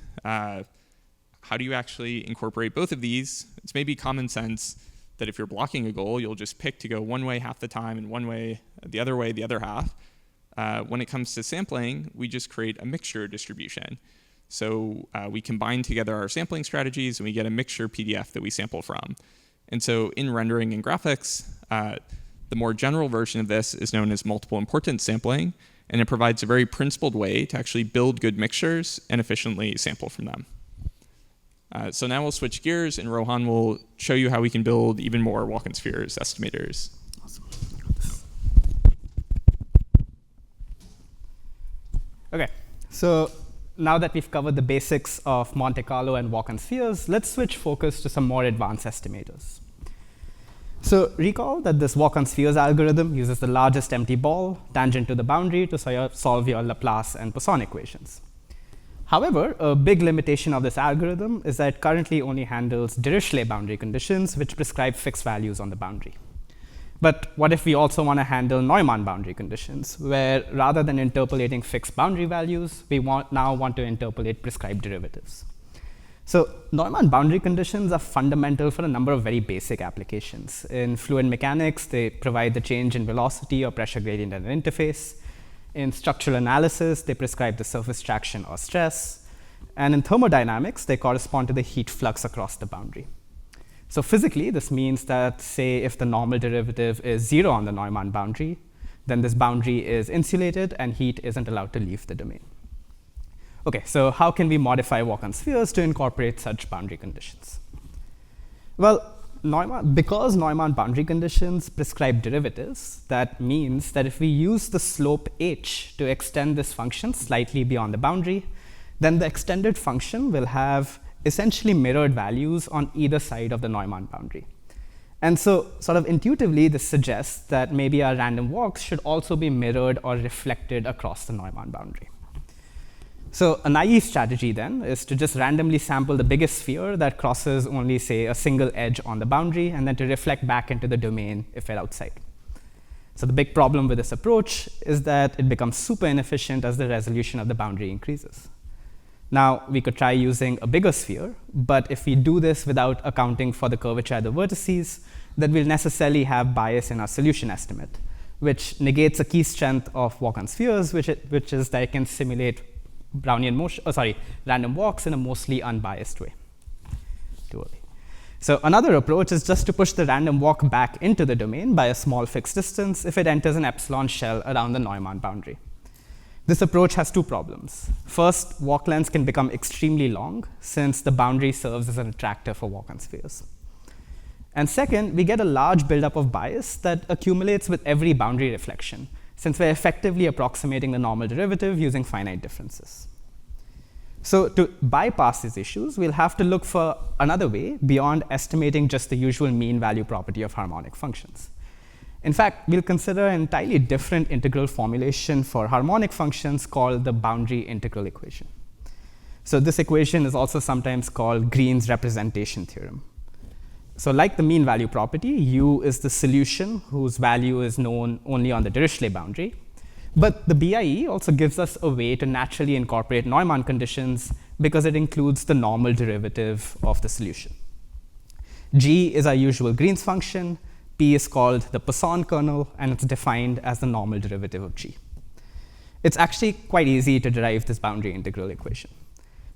How do you actually incorporate both of these? It's maybe common sense that if you're blocking a goal, you'll just pick to go one way half the time and one way the other half. When it comes to sampling, we just create a mixture distribution. So we combine together our sampling strategies and we get a mixture PDF that we sample from. And so in rendering and graphics, the more general version of this is known as multiple importance sampling, and it provides a very principled way to actually build good mixtures and efficiently sample from them. So now we'll switch gears, and Rohan will show you how we can build even more walk-in spheres estimators. Awesome. Okay, so now that we've covered the basics of Monte Carlo and walk-in spheres, let's switch focus to some more advanced estimators. So recall that this walk on spheres algorithm uses the largest empty ball tangent to the boundary to solve your Laplace and Poisson equations. However, a big limitation of this algorithm is that it currently only handles Dirichlet boundary conditions, which prescribe fixed values on the boundary. But what if we also want to handle Neumann boundary conditions, where rather than interpolating fixed boundary values, we now want to interpolate prescribed derivatives? So Neumann boundary conditions are fundamental for a number of very basic applications. In fluid mechanics, they provide the change in velocity or pressure gradient at an interface. In structural analysis, they prescribe the surface traction or stress. And in thermodynamics, they correspond to the heat flux across the boundary. So physically, this means that, say, if the normal derivative is 0 on the Neumann boundary, then this boundary is insulated and heat isn't allowed to leave the domain. OK, so how can we modify walk-on spheres to incorporate such boundary conditions? Well, because Neumann boundary conditions prescribe derivatives, that means that if we use the slope h to extend this function slightly beyond the boundary, then the extended function will have essentially mirrored values on either side of the Neumann boundary. And so sort of intuitively, this suggests that maybe our random walks should also be mirrored or reflected across the Neumann boundary. So a naive strategy then is to just randomly sample the biggest sphere that crosses only, say, a single edge on the boundary, and then to reflect back into the domain if we're outside. So the big problem with this approach is that it becomes super inefficient as the resolution of the boundary increases. Now, we could try using a bigger sphere, but if we do this without accounting for the curvature at the vertices, then we'll necessarily have bias in our solution estimate, which negates a key strength of walk-on spheres, which is that it can simulate random walks in a mostly unbiased way. Too early. So another approach is just to push the random walk back into the domain by a small fixed distance if it enters an epsilon shell around the Neumann boundary. This approach has two problems. First, walk lengths can become extremely long since the boundary serves as an attractor for walk-on spheres. And second, we get a large buildup of bias that accumulates with every boundary reflection, since we're effectively approximating the normal derivative using finite differences. So to bypass these issues, we'll have to look for another way beyond estimating just the usual mean value property of harmonic functions. In fact, we'll consider an entirely different integral formulation for harmonic functions called the boundary integral equation. So this equation is also sometimes called Green's representation theorem. So like the mean value property, U is the solution whose value is known only on the Dirichlet boundary. But the BIE also gives us a way to naturally incorporate Neumann conditions because it includes the normal derivative of the solution. G is our usual Green's function. P is called the Poisson kernel, and it's defined as the normal derivative of G. It's actually quite easy to derive this boundary integral equation.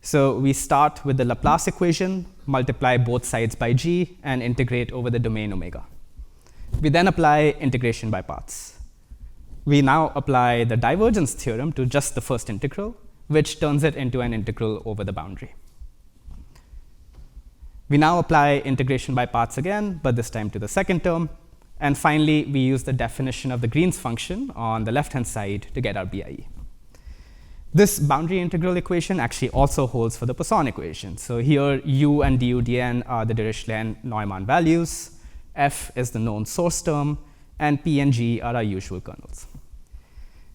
So we start with the Laplace equation, multiply both sides by G, and integrate over the domain omega. We then apply integration by parts. We now apply the divergence theorem to just the first integral, which turns it into an integral over the boundary. We now apply integration by parts again, but this time to the second term. And finally, we use the definition of the Green's function on the left-hand side to get our BIE. This boundary integral equation actually also holds for the Poisson equation. So here, U and du dn are the Dirichlet and Neumann values. F is the known source term, and P and G are our usual kernels.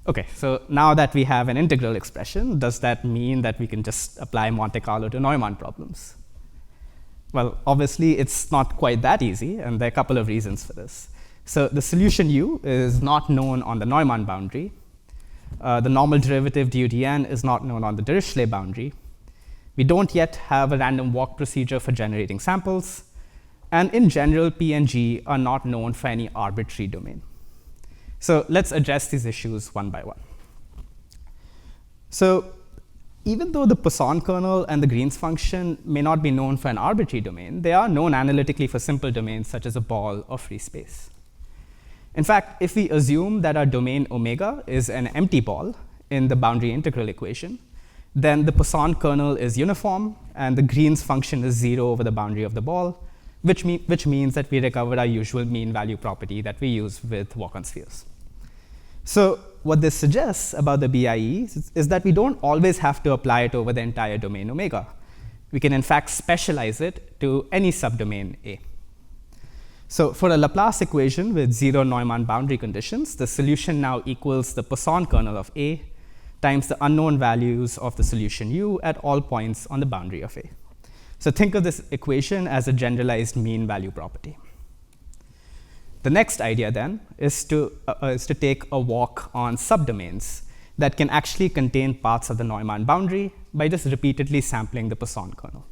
OK, so now that we have an integral expression, does that mean that we can just apply Monte Carlo to Neumann problems? Well, obviously, it's not quite that easy, and there are a couple of reasons for this. So the solution U is not known on the Neumann boundary. The normal derivative du dn is not known on the Dirichlet boundary. We don't yet have a random walk procedure for generating samples. And in general, P and G are not known for any arbitrary domain. So let's address these issues one by one. So even though the Poisson kernel and the Green's function may not be known for an arbitrary domain, they are known analytically for simple domains such as a ball or free space. In fact, if we assume that our domain omega is an empty ball in the boundary integral equation, then the Poisson kernel is uniform and the Green's function is 0 over the boundary of the ball, which means that we recover our usual mean value property that we use with walk-on spheres. So what this suggests about the BIE is that we don't always have to apply it over the entire domain omega. We can, in fact, specialize it to any subdomain A. So for a Laplace equation with 0 Neumann boundary conditions, the solution now equals the Poisson kernel of A times the unknown values of the solution U at all points on the boundary of A. So think of this equation as a generalized mean value property. The next idea then is to take a walk on subdomains that can actually contain parts of the Neumann boundary by just repeatedly sampling the Poisson kernel.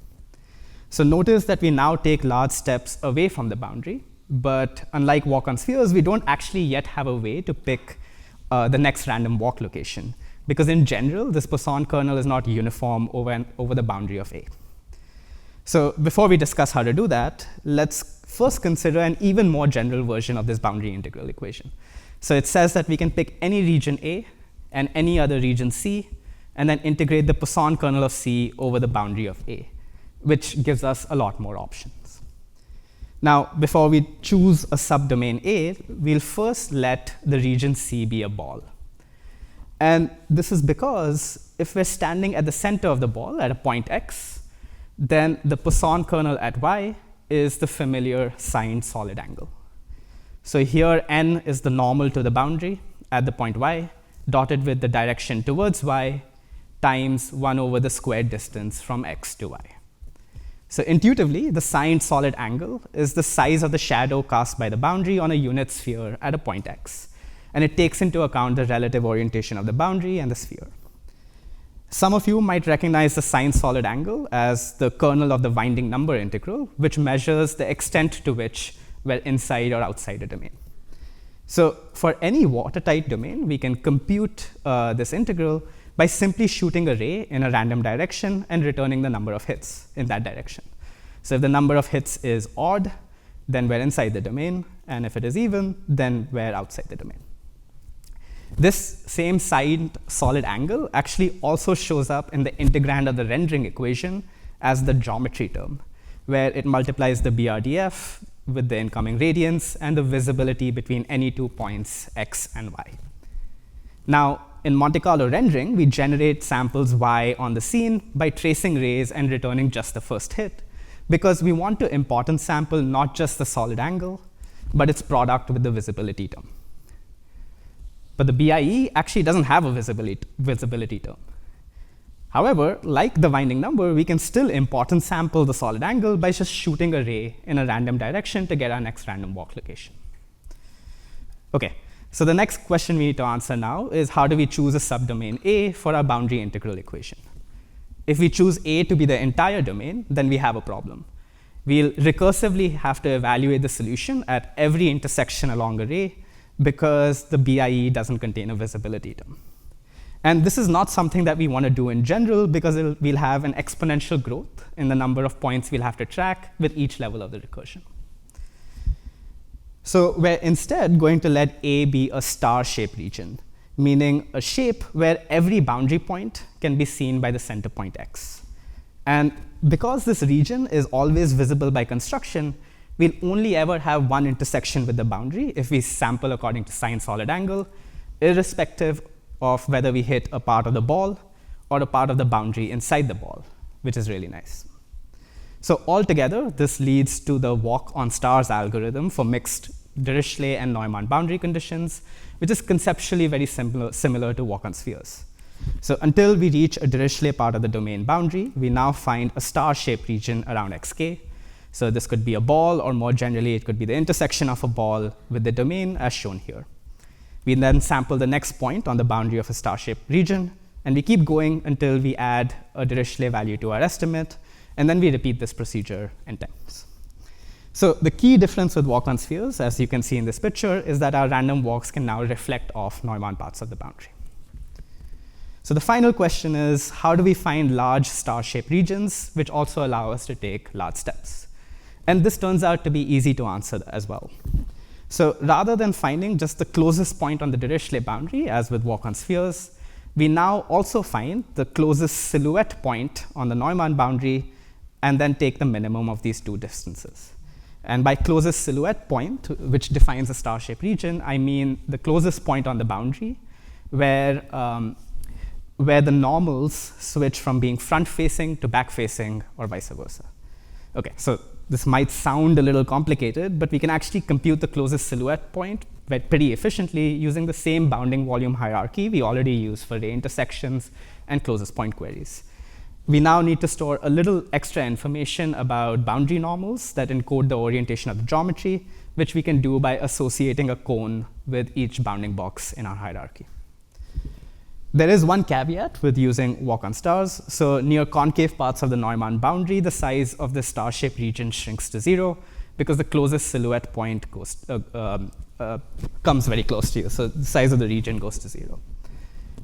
So notice that we now take large steps away from the boundary, but unlike walk on spheres, we don't actually yet have a way to pick the next random walk location, because in general, this Poisson kernel is not uniform over the boundary of A. So before we discuss how to do that, let's first consider an even more general version of this boundary integral equation. So it says that we can pick any region A and any other region C, and then integrate the Poisson kernel of C over the boundary of A, which gives us a lot more options. Now, before we choose a subdomain A, we'll first let the region C be a ball. And this is because if we're standing at the center of the ball at a point X, then the Poisson kernel at Y is the familiar signed solid angle. So here n is the normal to the boundary at the point Y, dotted with the direction towards Y times 1 over the squared distance from X to Y. So intuitively, the signed solid angle is the size of the shadow cast by the boundary on a unit sphere at a point X. And it takes into account the relative orientation of the boundary and the sphere. Some of you might recognize the signed solid angle as the kernel of the winding number integral, which measures the extent to which we're inside or outside a domain. So for any watertight domain, we can compute this integral by simply shooting a ray in a random direction and returning the number of hits in that direction. So if the number of hits is odd, then we're inside the domain, and if it is even, then we're outside the domain. This same signed solid angle actually also shows up in the integrand of the rendering equation as the geometry term, where it multiplies the BRDF with the incoming radiance and the visibility between any 2 points, X and Y. Now, in Monte Carlo rendering, we generate samples Y on the scene by tracing rays and returning just the first hit, because we want to importance sample not just the solid angle, but its product with the visibility term. But the BIE actually doesn't have a visibility term. However, like the winding number, we can still importance sample the solid angle by just shooting a ray in a random direction to get our next random walk location. Okay, so the next question we need to answer now is how do we choose a subdomain A for our boundary integral equation? If we choose A to be the entire domain, then we have a problem. We'll recursively have to evaluate the solution at every intersection along a ray because the BIE doesn't contain a visibility term. And this is not something that we want to do in general because we'll have an exponential growth in the number of points we'll have to track with each level of the recursion. So we're instead going to let A be a star-shaped region, meaning a shape where every boundary point can be seen by the center point X. And because this region is always visible by construction, we'll only ever have one intersection with the boundary if we sample according to signed solid angle, irrespective of whether we hit a part of the ball or a part of the boundary inside the ball, which is really nice. So altogether, this leads to the walk on stars algorithm for mixed Dirichlet and Neumann boundary conditions, which is conceptually very similar to walk on spheres. So until we reach a Dirichlet part of the domain boundary, we now find a star-shaped region around xk. So this could be a ball, or more generally, it could be the intersection of a ball with the domain as shown here. We then sample the next point on the boundary of a star-shaped region, and we keep going until we add a Dirichlet value to our estimate, and then we repeat this procedure n times. So the key difference with walk-on spheres, as you can see in this picture, is that our random walks can now reflect off Neumann parts of the boundary. So the final question is, how do we find large star-shaped regions which also allow us to take large steps? And this turns out to be easy to answer as well. So rather than finding just the closest point on the Dirichlet boundary, as with walk-on spheres, we now also find the closest silhouette point on the Neumann boundary and then take the minimum of these two distances. And by closest silhouette point, which defines a star-shaped region, I mean the closest point on the boundary where the normals switch from being front-facing to back-facing or vice versa. Okay, so this might sound a little complicated, but we can actually compute the closest silhouette point pretty efficiently using the same bounding volume hierarchy we already use for ray intersections and closest point queries. We now need to store a little extra information about boundary normals that encode the orientation of the geometry, which we can do by associating a cone with each bounding box in our hierarchy. There is one caveat with using walk on stars. So near concave parts of the Neumann boundary, the size of the star-shaped region shrinks to 0 because the closest silhouette point comes very close to you. So the size of the region goes to 0.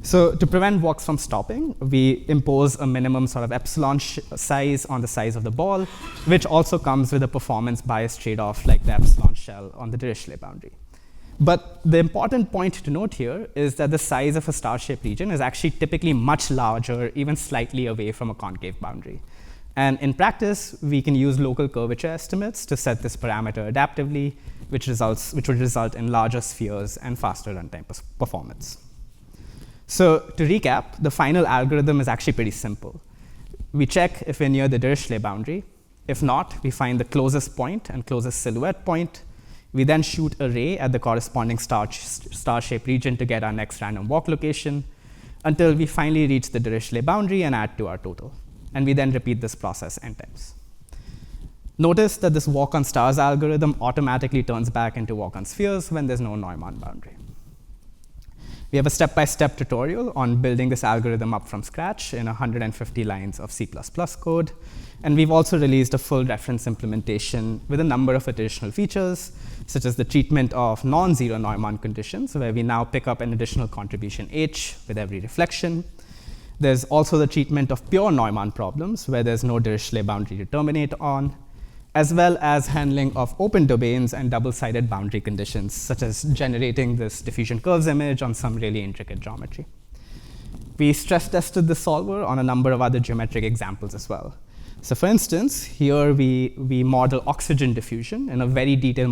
So to prevent walks from stopping, we impose a minimum sort of epsilon size on the size of the ball, which also comes with a performance bias trade-off like the epsilon shell on the Dirichlet boundary. But the important point to note here is that the size of a star-shaped region is actually typically much larger, even slightly away from a concave boundary. And in practice, we can use local curvature estimates to set this parameter adaptively, which would result in larger spheres and faster runtime performance. So to recap, the final algorithm is actually pretty simple. We check if we're near the Dirichlet boundary. If not, we find the closest point and closest silhouette point. We then shoot a ray at the corresponding star-shaped region to get our next random walk location until we finally reach the Dirichlet boundary and add to our total. And we then repeat this process n times. Notice that this walk on stars algorithm automatically turns back into walk on spheres when there's no Neumann boundary. We have a step-by-step tutorial on building this algorithm up from scratch in 150 lines of C++ code. And we've also released a full reference implementation with a number of additional features, such as the treatment of non-zero Neumann conditions, where we now pick up an additional contribution h with every reflection. There's also the treatment of pure Neumann problems, where there's no Dirichlet boundary to terminate on, as well as handling of open domains and double-sided boundary conditions, such as generating this diffusion curves image on some really intricate geometry. We stress tested the solver on a number of other geometric examples as well. So for instance, here we model oxygen diffusion in a very detailed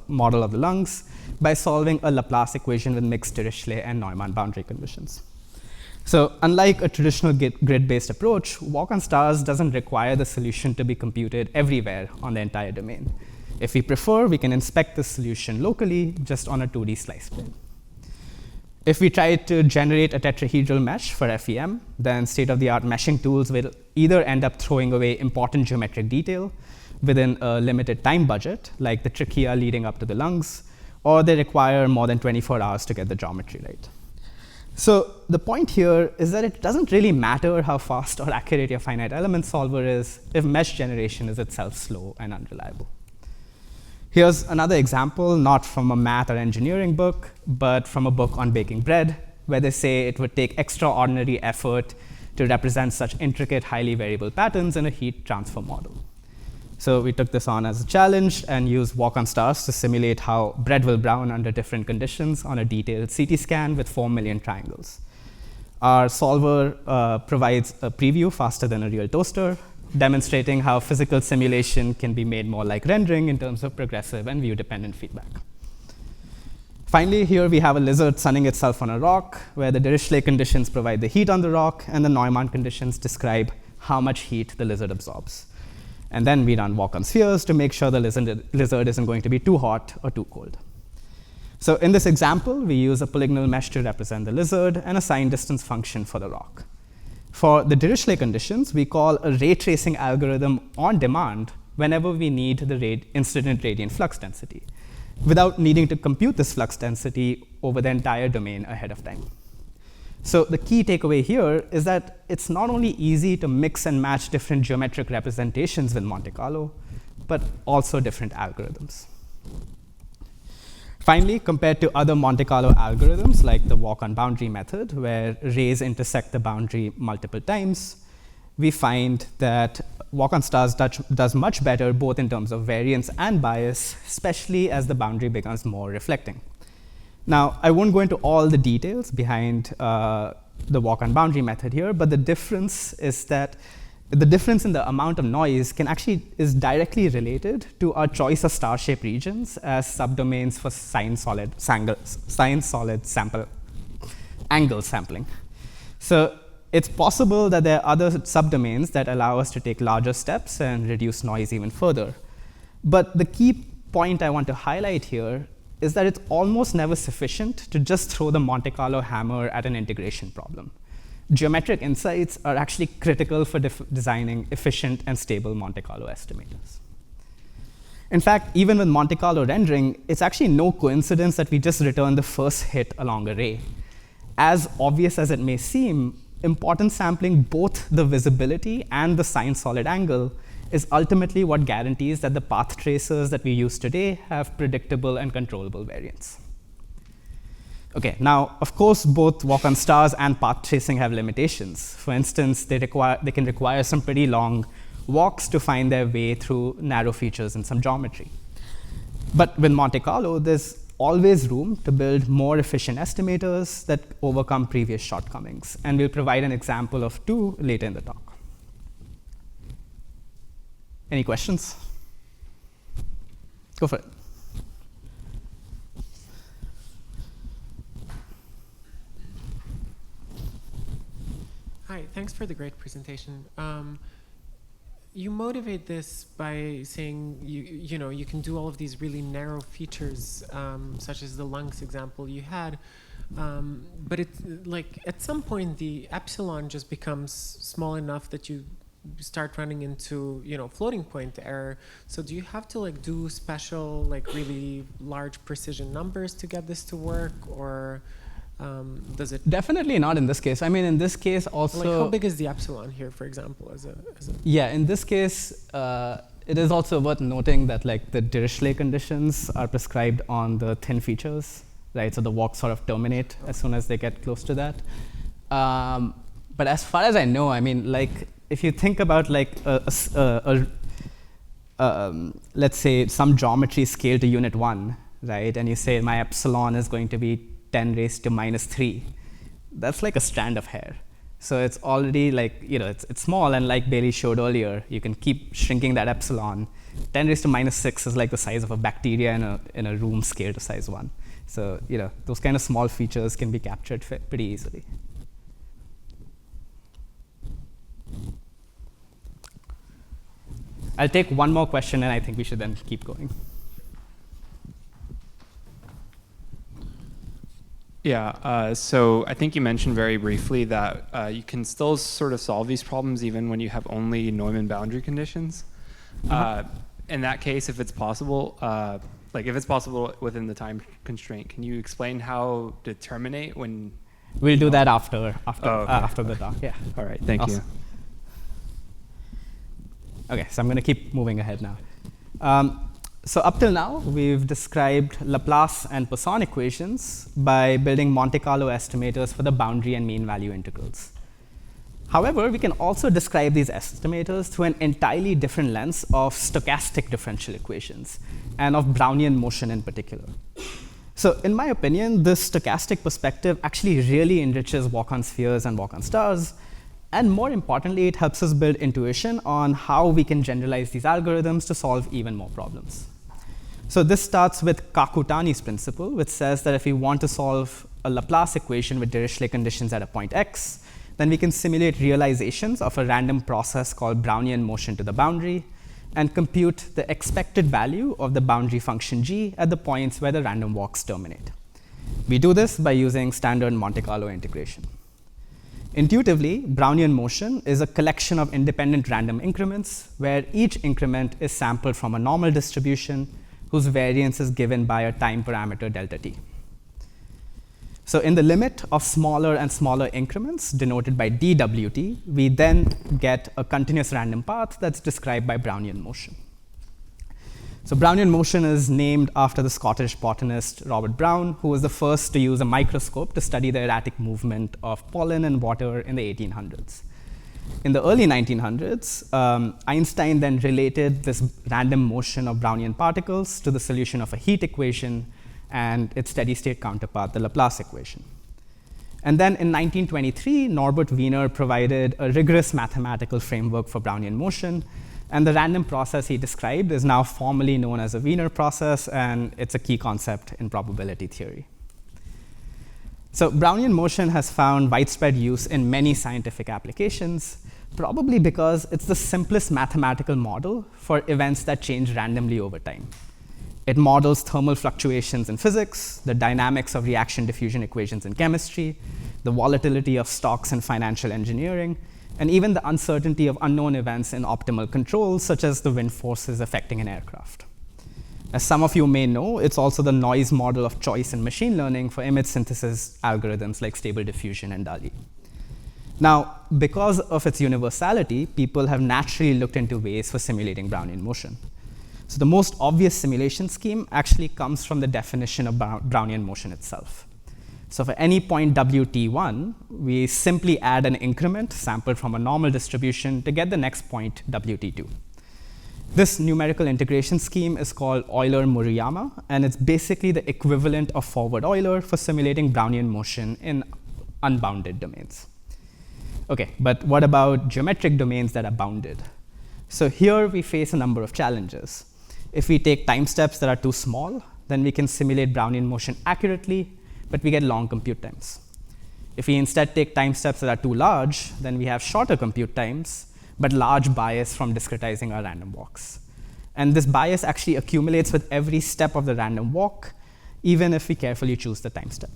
model of the lungs by solving a Laplace equation with mixed Dirichlet and Neumann boundary conditions. So unlike a traditional grid-based approach, walk on stars doesn't require the solution to be computed everywhere on the entire domain. If we prefer, we can inspect the solution locally just on a 2D slice plane. If we try to generate a tetrahedral mesh for FEM, then state-of-the-art meshing tools will either end up throwing away important geometric detail within a limited time budget, like the trachea leading up to the lungs, or they require more than 24 hours to get the geometry right. So the point here is that it doesn't really matter how fast or accurate your finite element solver is if mesh generation is itself slow and unreliable. Here's another example, not from a math or engineering book, but from a book on baking bread, where they say it would take extraordinary effort to represent such intricate, highly variable patterns in a heat transfer model. So we took this on as a challenge and used walk on stars to simulate how bread will brown under different conditions on a detailed CT scan with 4 million triangles. Our solver provides a preview faster than a real toaster, demonstrating how physical simulation can be made more like rendering in terms of progressive and view-dependent feedback. Finally, here we have a lizard sunning itself on a rock, where the Dirichlet conditions provide the heat on the rock, and the Neumann conditions describe how much heat the lizard absorbs. And then we run walk on spheres to make sure the lizard isn't going to be too hot or too cold. So in this example, we use a polygonal mesh to represent the lizard and a sign distance function for the rock. For the Dirichlet conditions, we call a ray tracing algorithm on demand whenever we need the incident radiant flux density, without needing to compute this flux density over the entire domain ahead of time. So the key takeaway here is that it's not only easy to mix and match different geometric representations with Monte Carlo, but also different algorithms. Finally, compared to other Monte Carlo algorithms like the walk-on boundary method, where rays intersect the boundary multiple times, we find that walk-on stars does much better both in terms of variance and bias, especially as the boundary becomes more reflecting. Now, I won't go into all the details behind the walk-on boundary method here, but the difference is that the difference in the amount of noise is directly related to our choice of star-shaped regions as subdomains for sine-solid angle sampling. So it's possible that there are other subdomains that allow us to take larger steps and reduce noise even further. But the key point I want to highlight here is that it's almost never sufficient to just throw the Monte Carlo hammer at an integration problem. Geometric insights are actually critical for designing efficient and stable Monte Carlo estimators. In fact, even with Monte Carlo rendering, it's actually no coincidence that we just return the first hit along array. As obvious as it may seem, importance sampling both the visibility and the signed solid angle is ultimately what guarantees that the path tracers that we use today have predictable and controllable variance. Okay, now, of course, both walk-on stars and path tracing have limitations. For instance, they can require some pretty long walks to find their way through narrow features in some geometry. But with Monte Carlo, there's always room to build more efficient estimators that overcome previous shortcomings. And we'll provide an example of two later in the talk. Any questions? Go for it. Hi, thanks for the great presentation. You motivate this by saying you can do all of these really narrow features, such as the lungs example you had, but it's like at some point the epsilon just becomes small enough that you start running into floating point error. So do you have to do special really large precision numbers to get this to work, or does it? Definitely not in this case. I mean, in this case also. How big is the epsilon here, for example, as a? Yeah, in this case, it is also worth noting that the Dirichlet conditions are prescribed on the thin features, right? So the walks sort of terminate as soon as they get close to that. But as far as I know, I mean, if you think about let's say some geometry scale to unit 1, right? And you say my epsilon is going to be 10 raised to minus 3. That's like a strand of hair. So it's already it's small, and like Bailey showed earlier, you can keep shrinking that epsilon. 10 raised to minus 6 is like the size of a bacteria in a room scale to size 1. So those kind of small features can be captured pretty easily. I'll take one more question, and I think we should then keep going. Yeah, so I think you mentioned very briefly that you can still sort of solve these problems even when you have only Neumann boundary conditions. In that case, if it's possible, if it's possible within the time constraint, can you explain how to terminate when? We'll do that after okay. After the talk. Yeah. All right. Thank you. Okay, so I'm going to keep moving ahead now. So up till now, we've described Laplace and Poisson equations by building Monte Carlo estimators for the boundary and mean value integrals. However, we can also describe these estimators through an entirely different lens of stochastic differential equations and of Brownian motion in particular. So in my opinion, this stochastic perspective actually really enriches walk-on spheres and walk-on stars. And more importantly, it helps us build intuition on how we can generalize these algorithms to solve even more problems. So this starts with Kakutani's principle, which says that if we want to solve a Laplace equation with Dirichlet conditions at a point x, then we can simulate realizations of a random process called Brownian motion to the boundary and compute the expected value of the boundary function g at the points where the random walks terminate. We do this by using standard Monte Carlo integration. Intuitively, Brownian motion is a collection of independent random increments where each increment is sampled from a normal distribution whose variance is given by a time parameter delta t. So in the limit of smaller and smaller increments denoted by dwt, we then get a continuous random path that's described by Brownian motion. So Brownian motion is named after the Scottish botanist Robert Brown, who was the first to use a microscope to study the erratic movement of pollen and water in the 1800s. In the early 1900s, Einstein then related this random motion of Brownian particles to the solution of a heat equation and its steady-state counterpart, the Laplace equation. And then in 1923, Norbert Wiener provided a rigorous mathematical framework for Brownian motion. And the random process he described is now formally known as a Wiener process, and it's a key concept in probability theory. So Brownian motion has found widespread use in many scientific applications, Probably because it's the simplest mathematical model for events that change randomly over time. It models thermal fluctuations in physics, the dynamics of reaction diffusion equations in chemistry, the volatility of stocks in financial engineering, and even the uncertainty of unknown events in optimal control, such as the wind forces affecting an aircraft. As some of you may know, it's also the noise model of choice in machine learning for image synthesis algorithms like Stable Diffusion and DALI. Now, because of its universality, people have naturally looked into ways for simulating Brownian motion. So the most obvious simulation scheme actually comes from the definition of Brownian motion itself. So for any point wt1, we simply add an increment sampled from a normal distribution to get the next point wt2. This numerical integration scheme is called Euler-Murayama, and it's basically the equivalent of forward Euler for simulating Brownian motion in unbounded domains. Okay, but what about geometric domains that are bounded? So here we face a number of challenges. If we take time steps that are too small, then we can simulate Brownian motion accurately, but we get long compute times. If we instead take time steps that are too large, then we have shorter compute times, but large bias from discretizing our random walks. And this bias actually accumulates with every step of the random walk, even if we carefully choose the time step.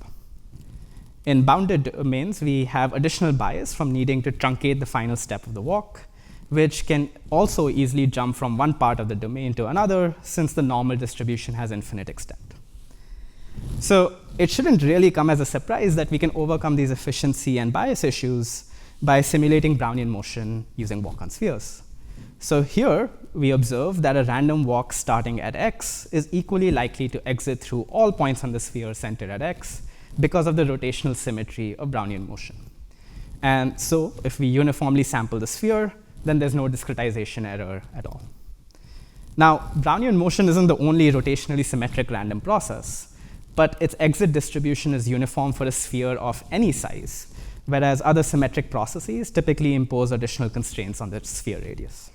In bounded domains, we have additional bias from needing to truncate the final step of the walk, which can also easily jump from one part of the domain to another, since the normal distribution has infinite extent. So it shouldn't really come as a surprise that we can overcome these efficiency and bias issues by simulating Brownian motion using walk on spheres. So here, we observe that a random walk starting at x is equally likely to exit through all points on the sphere centered at x because of the rotational symmetry of Brownian motion. And so if we uniformly sample the sphere, then there's no discretization error at all. Now, Brownian motion isn't the only rotationally symmetric random process, but its exit distribution is uniform for a sphere of any size, whereas other symmetric processes typically impose additional constraints on the sphere radius.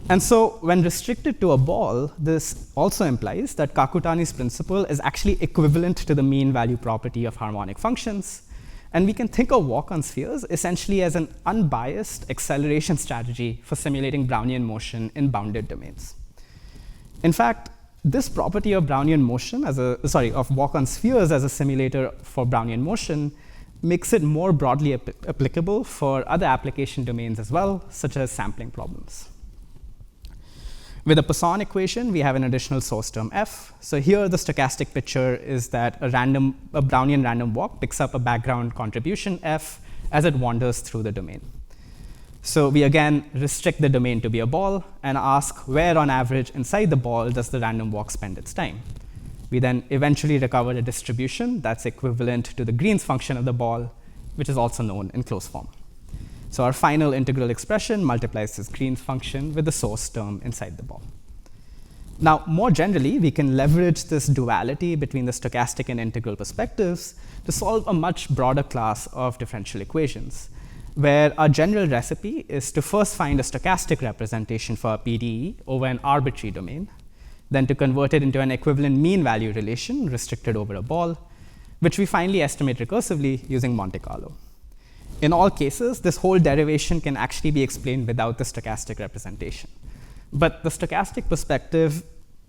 And so when restricted to a ball, this also implies that Kakutani's principle is actually equivalent to the mean value property of harmonic functions. And we can think of walk on spheres essentially as an unbiased acceleration strategy for simulating Brownian motion in bounded domains. In fact, this property of Brownian motion of walk on spheres as a simulator for Brownian motion makes it more broadly applicable for other application domains as well, such as sampling problems. With the Poisson equation, we have an additional source term f. So here, the stochastic picture is that a Brownian random walk picks up a background contribution f as it wanders through the domain. So we again restrict the domain to be a ball and ask where on average inside the ball does the random walk spend its time. We then eventually recover a distribution that's equivalent to the Green's function of the ball, which is also known in closed form. So our final integral expression multiplies this Green's function with the source term inside the ball. Now, more generally, we can leverage this duality between the stochastic and integral perspectives to solve a much broader class of differential equations, where our general recipe is to first find a stochastic representation for a PDE over an arbitrary domain, then to convert it into an equivalent mean value relation restricted over a ball, which we finally estimate recursively using Monte Carlo. In all cases, this whole derivation can actually be explained without the stochastic representation. But the stochastic perspective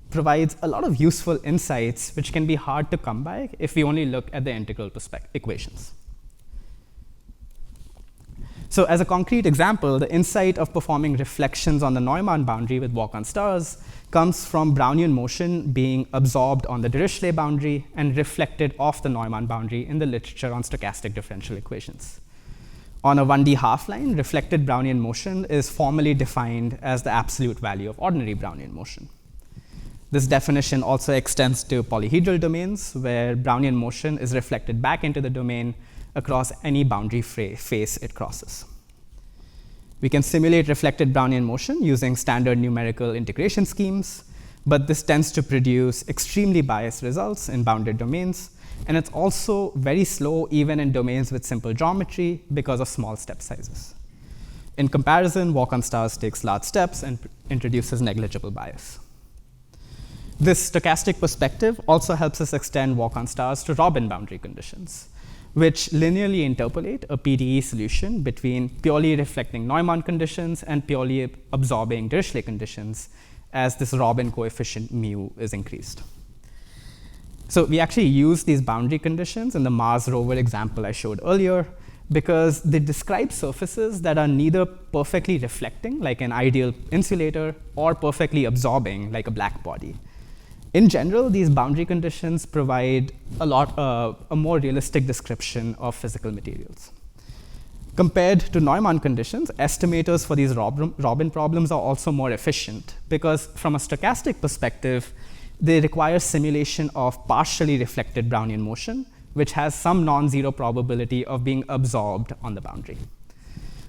provides a lot of useful insights which can be hard to come by if we only look at the integral equations. So as a concrete example, the insight of performing reflections on the Neumann boundary with walk-on stars comes from Brownian motion being absorbed on the Dirichlet boundary and reflected off the Neumann boundary in the literature on stochastic differential equations. On a 1D half-line, reflected Brownian motion is formally defined as the absolute value of ordinary Brownian motion. This definition also extends to polyhedral domains, where Brownian motion is reflected back into the domain across any boundary face it crosses. We can simulate reflected Brownian motion using standard numerical integration schemes, but this tends to produce extremely biased results in bounded domains, and it's also very slow even in domains with simple geometry because of small step sizes. In comparison, walk-on stars takes large steps and introduces negligible bias. This stochastic perspective also helps us extend walk-on stars to Robin boundary conditions, which linearly interpolate a PDE solution between purely reflecting Neumann conditions and purely absorbing Dirichlet conditions as this Robin coefficient mu is increased. So we actually use these boundary conditions in the Mars rover example I showed earlier because they describe surfaces that are neither perfectly reflecting, like an ideal insulator, or perfectly absorbing, like a black body. In general, these boundary conditions provide a more realistic description of physical materials. Compared to Neumann conditions, estimators for these Robin problems are also more efficient because from a stochastic perspective, they require simulation of partially reflected Brownian motion, which has some non-zero probability of being absorbed on the boundary.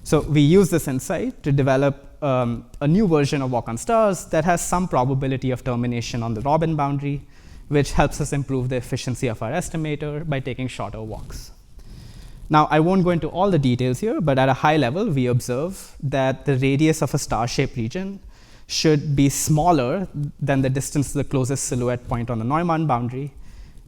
So we use this insight to develop a new version of walk on stars that has some probability of termination on the Robin boundary, which helps us improve the efficiency of our estimator by taking shorter walks. Now, I won't go into all the details here, but at a high level, we observe that the radius of a star-shaped region should be smaller than the distance to the closest silhouette point on the Neumann boundary,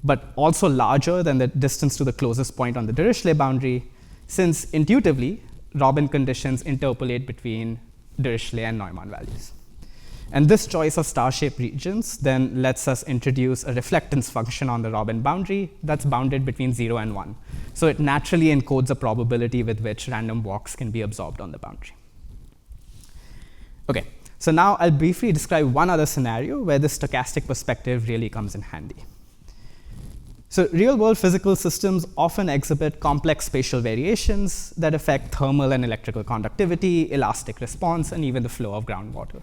but also larger than the distance to the closest point on the Dirichlet boundary, since intuitively, Robin conditions interpolate between Dirichlet and Neumann values. And this choice of star-shaped regions then lets us introduce a reflectance function on the Robin boundary that's bounded between 0 and 1. So it naturally encodes a probability with which random walks can be absorbed on the boundary. Okay, so now I'll briefly describe one other scenario where the stochastic perspective really comes in handy. So real-world physical systems often exhibit complex spatial variations that affect thermal and electrical conductivity, elastic response, and even the flow of groundwater.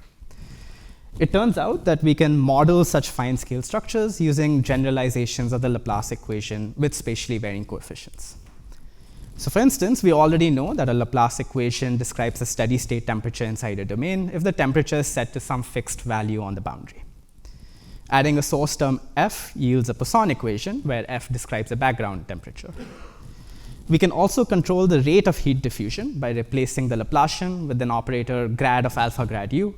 It turns out that we can model such fine-scale structures using generalizations of the Laplace equation with spatially varying coefficients. So for instance, we already know that a Laplace equation describes a steady-state temperature inside a domain if the temperature is set to some fixed value on the boundary. Adding a source term f yields a Poisson equation, where f describes a background temperature. We can also control the rate of heat diffusion by replacing the Laplacian with an operator grad of alpha grad u.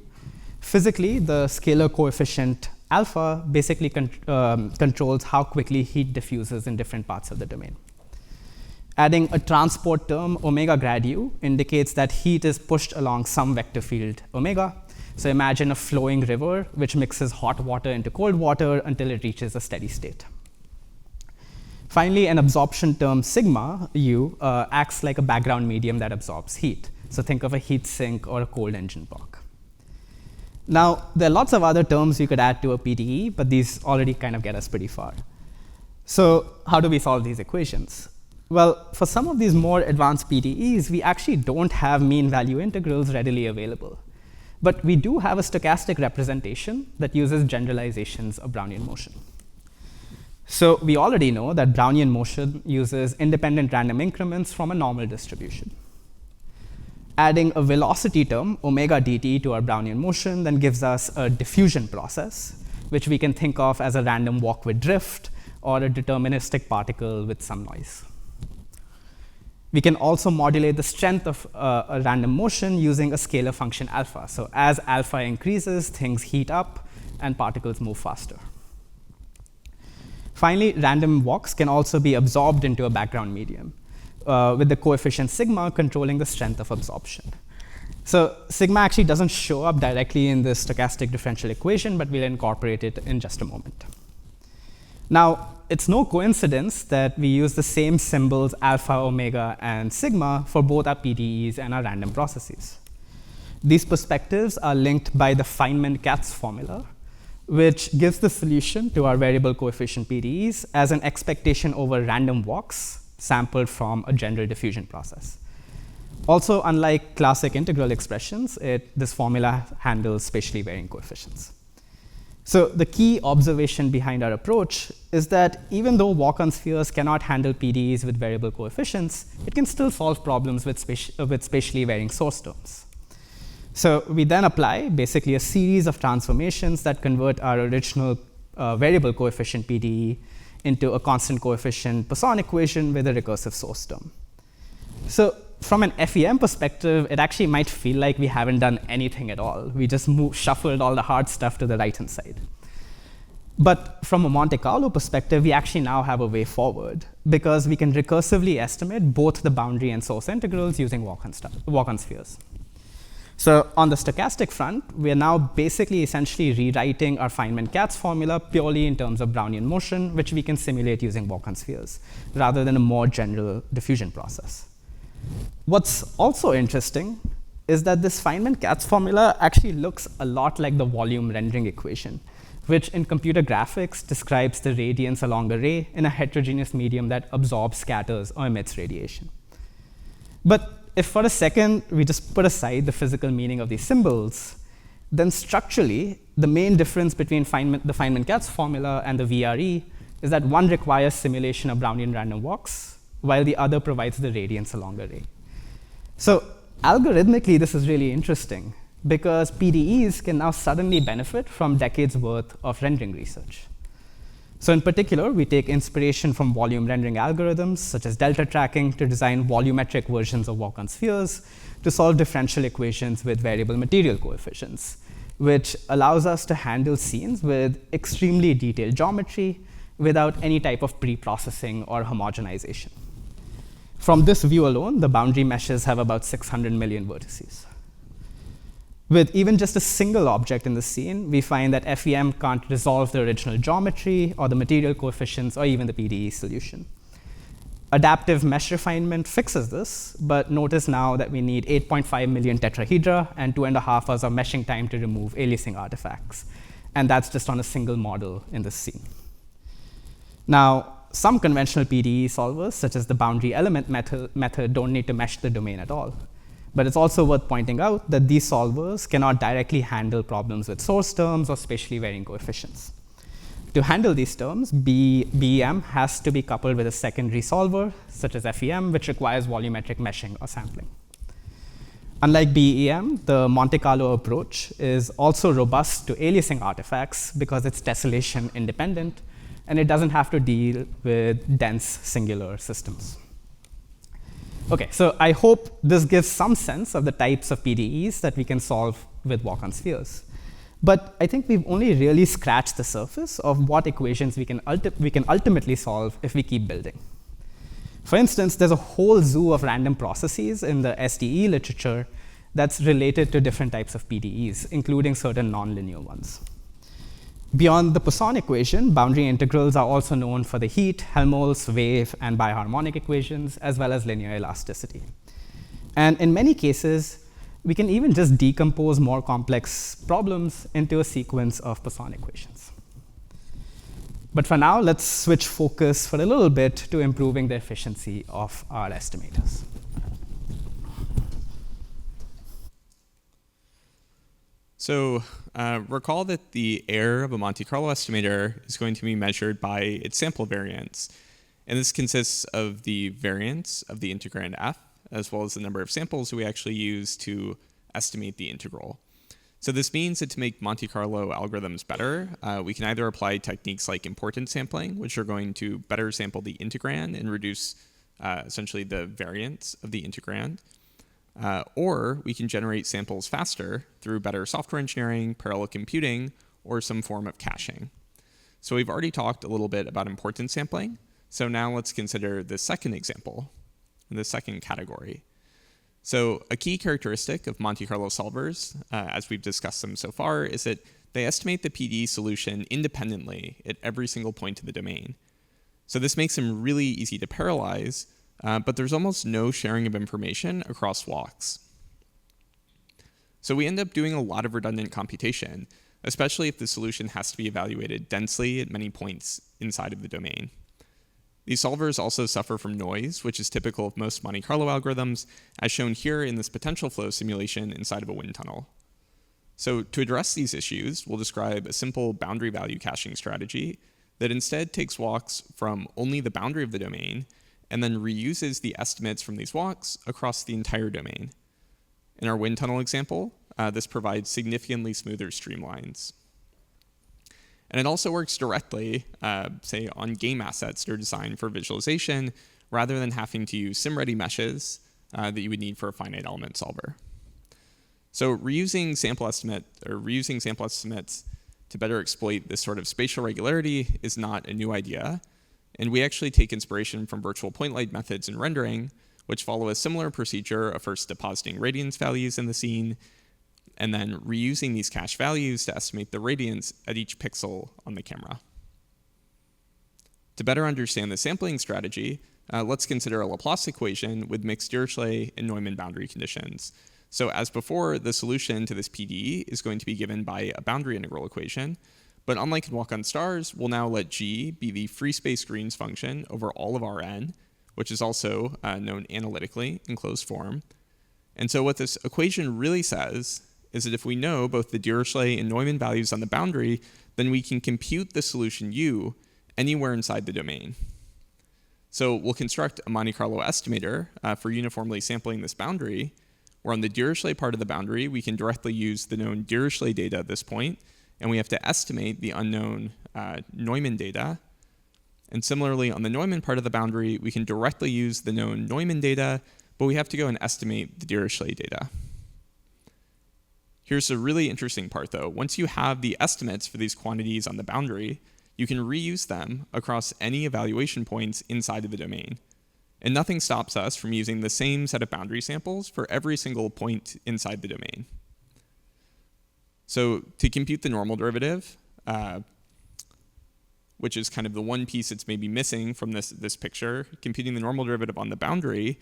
Physically, the scalar coefficient alpha basically controls how quickly heat diffuses in different parts of the domain. Adding a transport term omega grad u indicates that heat is pushed along some vector field omega. So imagine a flowing river which mixes hot water into cold water until it reaches a steady state. Finally, an absorption term sigma u acts like a background medium that absorbs heat. So think of a heat sink or a cold engine block. Now, there are lots of other terms you could add to a PDE, but these already kind of get us pretty far. So how do we solve these equations? Well, for some of these more advanced PDEs, we actually don't have mean value integrals readily available. But we do have a stochastic representation that uses generalizations of Brownian motion. So we already know that Brownian motion uses independent random increments from a normal distribution. Adding a velocity term, omega dt, to our Brownian motion then gives us a diffusion process, which we can think of as a random walk with drift or a deterministic particle with some noise. We can also modulate the strength of a random motion using a scalar function alpha. So as alpha increases, things heat up and particles move faster. Finally, random walks can also be absorbed into a background medium, with the coefficient sigma controlling the strength of absorption. So sigma actually doesn't show up directly in the stochastic differential equation, but we'll incorporate it in just a moment. Now, it's no coincidence that we use the same symbols alpha, omega, and sigma for both our PDEs and our random processes. These perspectives are linked by the Feynman-Katz formula, which gives the solution to our variable coefficient PDEs as an expectation over random walks sampled from a general diffusion process. Also, unlike classic integral expressions, this formula handles spatially varying coefficients. So the key observation behind our approach is that even though walk-on spheres cannot handle PDEs with variable coefficients, it can still solve problems with spatially varying source terms. So we then apply basically a series of transformations that convert our original variable coefficient PDE into a constant coefficient Poisson equation with a recursive source term. So from an FEM perspective, it actually might feel like we haven't done anything at all. We just shuffled all the hard stuff to the right-hand side. But from a Monte Carlo perspective, we actually now have a way forward because we can recursively estimate both the boundary and source integrals using walk-on spheres. So on the stochastic front, we are now basically essentially rewriting our Feynman-Katz formula purely in terms of Brownian motion, which we can simulate using walk-on spheres, rather than a more general diffusion process. What's also interesting is that this Feynman-Katz formula actually looks a lot like the volume rendering equation, which in computer graphics describes the radiance along a ray in a heterogeneous medium that absorbs, scatters, or emits radiation. But if for a second we just put aside the physical meaning of these symbols, then structurally, the main difference between the Feynman-Katz formula and the VRE is that one requires simulation of Brownian random walks, while the other provides the radiance along a ray. So algorithmically, this is really interesting, because PDEs can now suddenly benefit from decades worth of rendering research. So in particular, we take inspiration from volume rendering algorithms, such as delta tracking, to design volumetric versions of walk-on spheres to solve differential equations with variable material coefficients, which allows us to handle scenes with extremely detailed geometry without any type of pre-processing or homogenization. From this view alone, the boundary meshes have about 600 million vertices. With even just a single object in the scene, we find that FEM can't resolve the original geometry or the material coefficients or even the PDE solution. Adaptive mesh refinement fixes this, but notice now that we need 8.5 million tetrahedra and 2.5 hours of meshing time to remove aliasing artifacts. And that's just on a single model in this scene. Now, some conventional PDE solvers, such as the boundary element method, don't need to mesh the domain at all. But it's also worth pointing out that these solvers cannot directly handle problems with source terms or spatially varying coefficients. To handle these terms, BEM has to be coupled with a secondary solver, such as FEM, which requires volumetric meshing or sampling. Unlike BEM, the Monte Carlo approach is also robust to aliasing artifacts because it's tessellation independent, and it doesn't have to deal with dense singular systems. OK, so I hope this gives some sense of the types of PDEs that we can solve with walk-on spheres. But I think we've only really scratched the surface of what equations we can ultimately solve if we keep building. For instance, there's a whole zoo of random processes in the SDE literature that's related to different types of PDEs, including certain nonlinear ones. Beyond the Poisson equation, boundary integrals are also known for the heat, Helmholtz, wave, and biharmonic equations, as well as linear elasticity. And in many cases, we can even just decompose more complex problems into a sequence of Poisson equations. But for now, let's switch focus for a little bit to improving the efficiency of our estimators. So recall that the error of a Monte Carlo estimator is going to be measured by its sample variance. And this consists of the variance of the integrand f, as well as the number of samples we actually use to estimate the integral. So this means that to make Monte Carlo algorithms better, we can either apply techniques like importance sampling, which are going to better sample the integrand and reduce essentially the variance of the integrand, or we can generate samples faster through better software engineering, parallel computing, or some form of caching. So we've already talked a little bit about importance sampling. So now let's consider the second example, the second category. So a key characteristic of Monte Carlo solvers, as we've discussed them so far, is that they estimate the PDE solution independently at every single point of the domain. So this makes them really easy to parallelize, but there's almost no sharing of information across walks. So we end up doing a lot of redundant computation, especially if the solution has to be evaluated densely at many points inside of the domain. These solvers also suffer from noise, which is typical of most Monte Carlo algorithms, as shown here in this potential flow simulation inside of a wind tunnel. So to address these issues, we'll describe a simple boundary value caching strategy that instead takes walks from only the boundary of the domain and then reuses the estimates from these walks across the entire domain. In our wind tunnel example, this provides significantly smoother streamlines. And it also works directly, say, on game assets that are designed for visualization, rather than having to use sim-ready meshes that you would need for a finite element solver. So reusing sample estimates to better exploit this sort of spatial regularity is not a new idea, and we actually take inspiration from virtual point light methods in rendering, which follow a similar procedure of first depositing radiance values in the scene, and then reusing these cache values to estimate the radiance at each pixel on the camera. To better understand the sampling strategy, let's consider a Laplace equation with mixed Dirichlet and Neumann boundary conditions. So as before, the solution to this PDE is going to be given by a boundary integral equation, but unlike in Walk on Stars, we'll now let G be the free space Green's function over all of Rn, which is also known analytically in closed form. And so what this equation really says is that if we know both the Dirichlet and Neumann values on the boundary, then we can compute the solution U anywhere inside the domain. So we'll construct a Monte Carlo estimator for uniformly sampling this boundary, where on the Dirichlet part of the boundary, we can directly use the known Dirichlet data at this point, and we have to estimate the unknown Neumann data. And similarly, on the Neumann part of the boundary, we can directly use the known Neumann data, but we have to go and estimate the Dirichlet data. Here's a really interesting part, though. Once you have the estimates for these quantities on the boundary, you can reuse them across any evaluation points inside of the domain. And nothing stops us from using the same set of boundary samples for every single point inside the domain. So to compute the normal derivative, which is kind of the one piece that's maybe missing from this picture, computing the normal derivative on the boundary,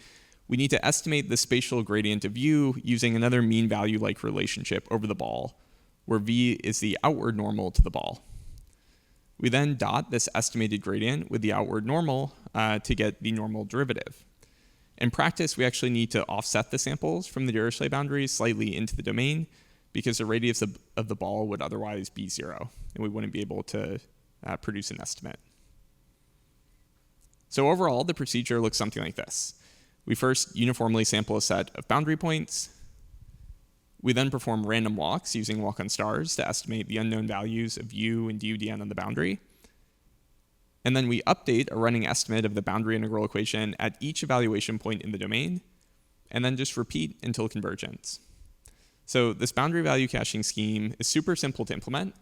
we need to estimate the spatial gradient of U using another mean value-like relationship over the ball, where V is the outward normal to the ball. We then dot this estimated gradient with the outward normal to get the normal derivative. In practice, we actually need to offset the samples from the Dirichlet boundary slightly into the domain because the radius of the ball would otherwise be 0, and we wouldn't be able to produce an estimate. So overall, the procedure looks something like this. We first uniformly sample a set of boundary points. We then perform random walks using Walk on Stars to estimate the unknown values of U and dUdn on the boundary. And then we update a running estimate of the boundary integral equation at each evaluation point in the domain, and then just repeat until convergence. So this boundary value caching scheme is super simple to implement.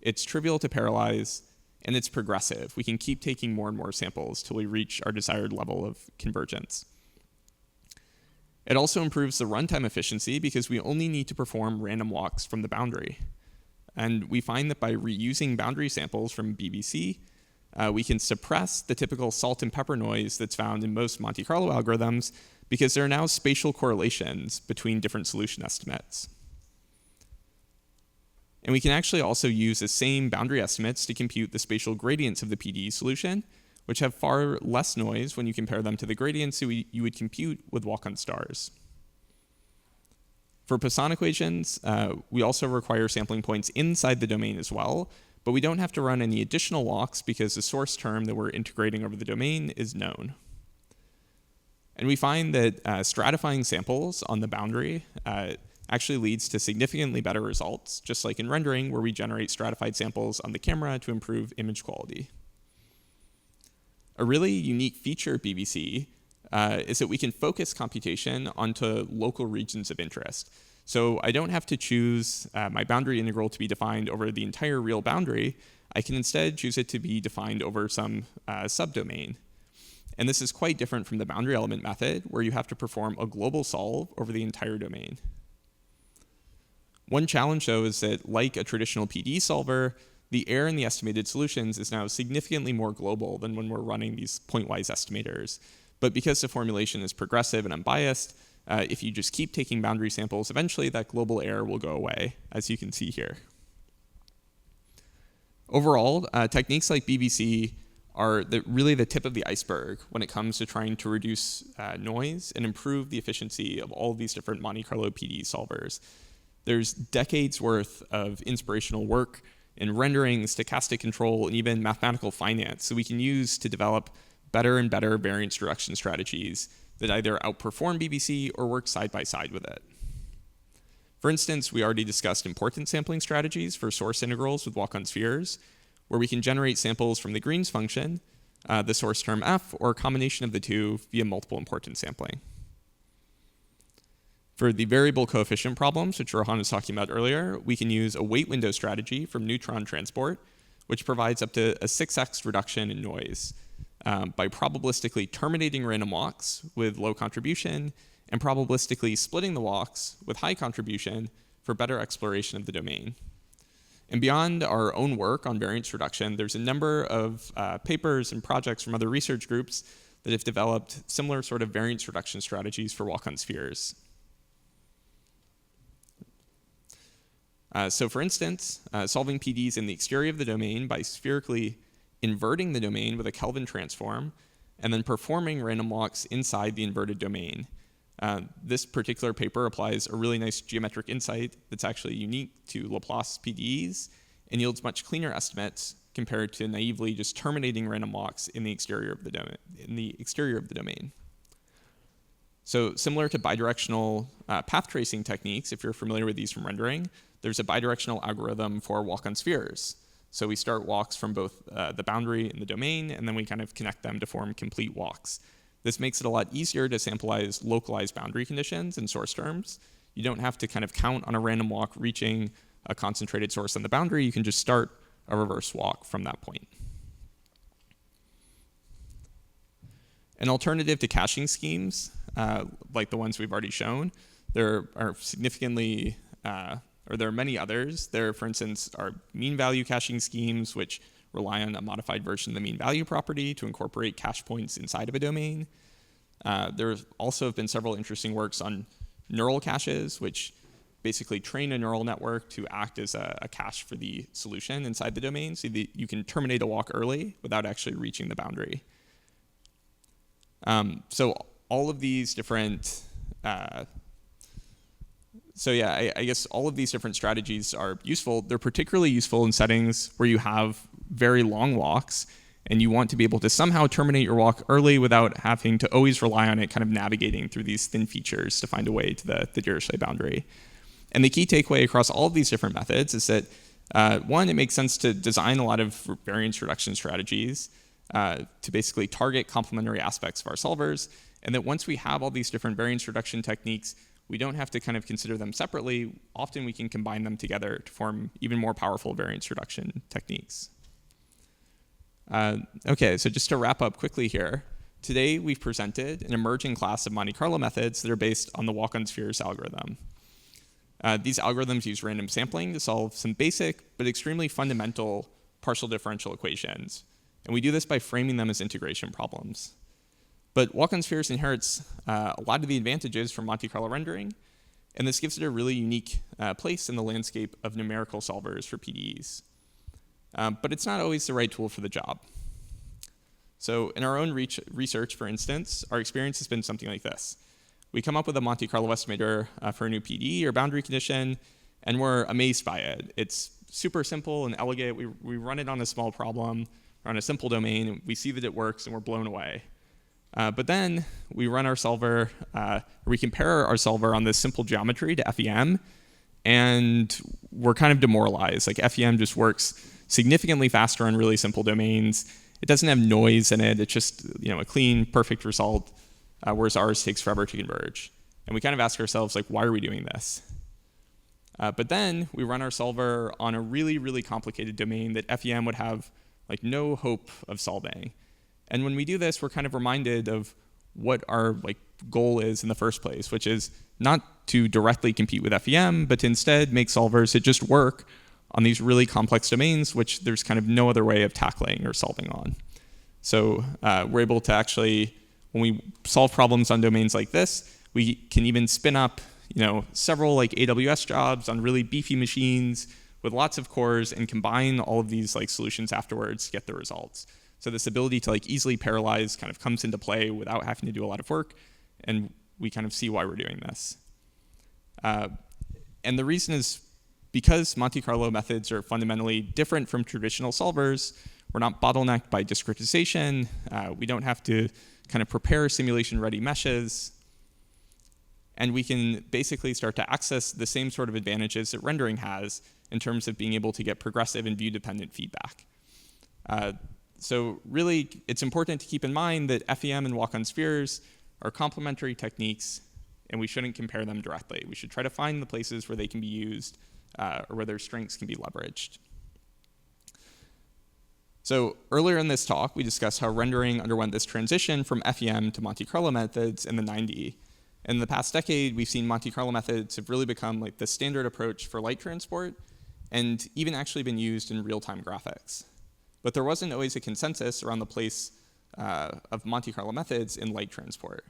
It's trivial to parallelize, and it's progressive. We can keep taking more and more samples till we reach our desired level of convergence. It also improves the runtime efficiency because we only need to perform random walks from the boundary. And we find that by reusing boundary samples from BBC, we can suppress the typical salt and pepper noise that's found in most Monte Carlo algorithms because there are now spatial correlations between different solution estimates. And we can actually also use the same boundary estimates to compute the spatial gradients of the PDE solution, which have far less noise when you compare them to the gradients you would compute with Walk on Stars. For Poisson equations, we also require sampling points inside the domain as well, but we don't have to run any additional walks because the source term that we're integrating over the domain is known. And we find that stratifying samples on the boundary actually leads to significantly better results, just like in rendering, where we generate stratified samples on the camera to improve image quality. A really unique feature of BBC is that we can focus computation onto local regions of interest. So I don't have to choose my boundary integral to be defined over the entire real boundary. I can instead choose it to be defined over some subdomain. And this is quite different from the boundary element method, where you have to perform a global solve over the entire domain. One challenge, though, is that like a traditional PDE solver, the error in the estimated solutions is now significantly more global than when we're running these pointwise estimators. But because the formulation is progressive and unbiased, if you just keep taking boundary samples, eventually that global error will go away, as you can see here. Overall, techniques like BBC are really the tip of the iceberg when it comes to trying to reduce noise and improve the efficiency of all of these different Monte Carlo PDE solvers. There's decades worth of inspirational work in rendering, stochastic control, and even mathematical finance, so we can use to develop better and better variance reduction strategies that either outperform BBC or work side by side with it. For instance, we already discussed importance sampling strategies for source integrals with walk-on spheres, where we can generate samples from the Green's function, the source term f, or a combination of the two via multiple importance sampling. For the variable coefficient problems, which Rohan was talking about earlier, we can use a weight window strategy from neutron transport, which provides up to a 6x reduction in noise by probabilistically terminating random walks with low contribution and probabilistically splitting the walks with high contribution for better exploration of the domain. And beyond our own work on variance reduction, there's a number of papers and projects from other research groups that have developed similar sort of variance reduction strategies for walk-on spheres. So for instance, solving PDEs in the exterior of the domain by spherically inverting the domain with a Kelvin transform and then performing random walks inside the inverted domain. This particular paper applies a really nice geometric insight that's actually unique to Laplace PDEs and yields much cleaner estimates compared to naively just terminating random walks in the exterior of the domain. So similar to bidirectional path tracing techniques, if you're familiar with these from rendering, there's a bidirectional algorithm for walk-on spheres. So we start walks from both the boundary and the domain, and then we kind of connect them to form complete walks. This makes it a lot easier to sampleize localized boundary conditions in source terms. You don't have to kind of count on a random walk reaching a concentrated source on the boundary. You can just start a reverse walk from that point. An alternative to caching schemes, like the ones we've already shown, there are significantly, or there are many others. There, for instance, are mean value caching schemes, which rely on a modified version of the mean value property to incorporate cache points inside of a domain. There also have been several interesting works on neural caches, which basically train a neural network to act as a cache for the solution inside the domain, so that you can terminate a walk early without actually reaching the boundary. So all of these different, I guess all of these different strategies are useful. They're particularly useful in settings where you have very long walks and you want to be able to somehow terminate your walk early without having to always rely on it kind of navigating through these thin features to find a way to the Dirichlet boundary. And the key takeaway across all of these different methods is that, one, it makes sense to design a lot of variance reduction strategies to basically target complementary aspects of our solvers, and that once we have all these different variance reduction techniques, we don't have to kind of consider them separately. Often we can combine them together to form even more powerful variance reduction techniques. Okay, so just to wrap up quickly here, today we've presented an emerging class of Monte Carlo methods that are based on the walk-on spheres algorithm. These algorithms use random sampling to solve some basic but extremely fundamental partial differential equations. And we do this by framing them as integration problems. But walk-on spheres inherits a lot of the advantages from Monte Carlo rendering, and this gives it a really unique place in the landscape of numerical solvers for PDEs. But it's not always the right tool for the job. So in our own research, for instance, our experience has been something like this. We come up with a Monte Carlo estimator for a new PDE or boundary condition, and we're amazed by it. It's super simple and elegant. We run it on a small problem, or on a simple domain, and we see that it works, and we're blown away. But then we run our solver, we compare our solver on this simple geometry to FEM, and we're kind of demoralized. Like FEM just works significantly faster on really simple domains. It doesn't have noise in it. It's just a clean, perfect result, whereas ours takes forever to converge. And we kind of ask ourselves, like, why are we doing this? But then we run our solver on a really, really complicated domain that FEM would have like no hope of solving. And when we do this, we're kind of reminded of what our goal is in the first place, which is not to directly compete with FEM, but to instead make solvers that just work on these really complex domains, which there's kind of no other way of tackling or solving on. So we're able to actually, when we solve problems on domains like this, we can even spin up several AWS jobs on really beefy machines with lots of cores and combine all of these solutions afterwards to get the results. So this ability to easily parallelize kind of comes into play without having to do a lot of work, and we kind of see why we're doing this. And the reason is because Monte Carlo methods are fundamentally different from traditional solvers. We're not bottlenecked by discretization. We don't have to kind of prepare simulation-ready meshes. And we can basically start to access the same sort of advantages that rendering has in terms of being able to get progressive and view-dependent feedback. So really, it's important to keep in mind that FEM and walk-on spheres are complementary techniques and we shouldn't compare them directly. We should try to find the places where they can be used or where their strengths can be leveraged. So earlier in this talk, we discussed how rendering underwent this transition from FEM to Monte Carlo methods in the 90s. In the past decade, we've seen Monte Carlo methods have really become like the standard approach for light transport and even actually been used in real-time graphics. But there wasn't always a consensus around the place of Monte Carlo methods in light transport.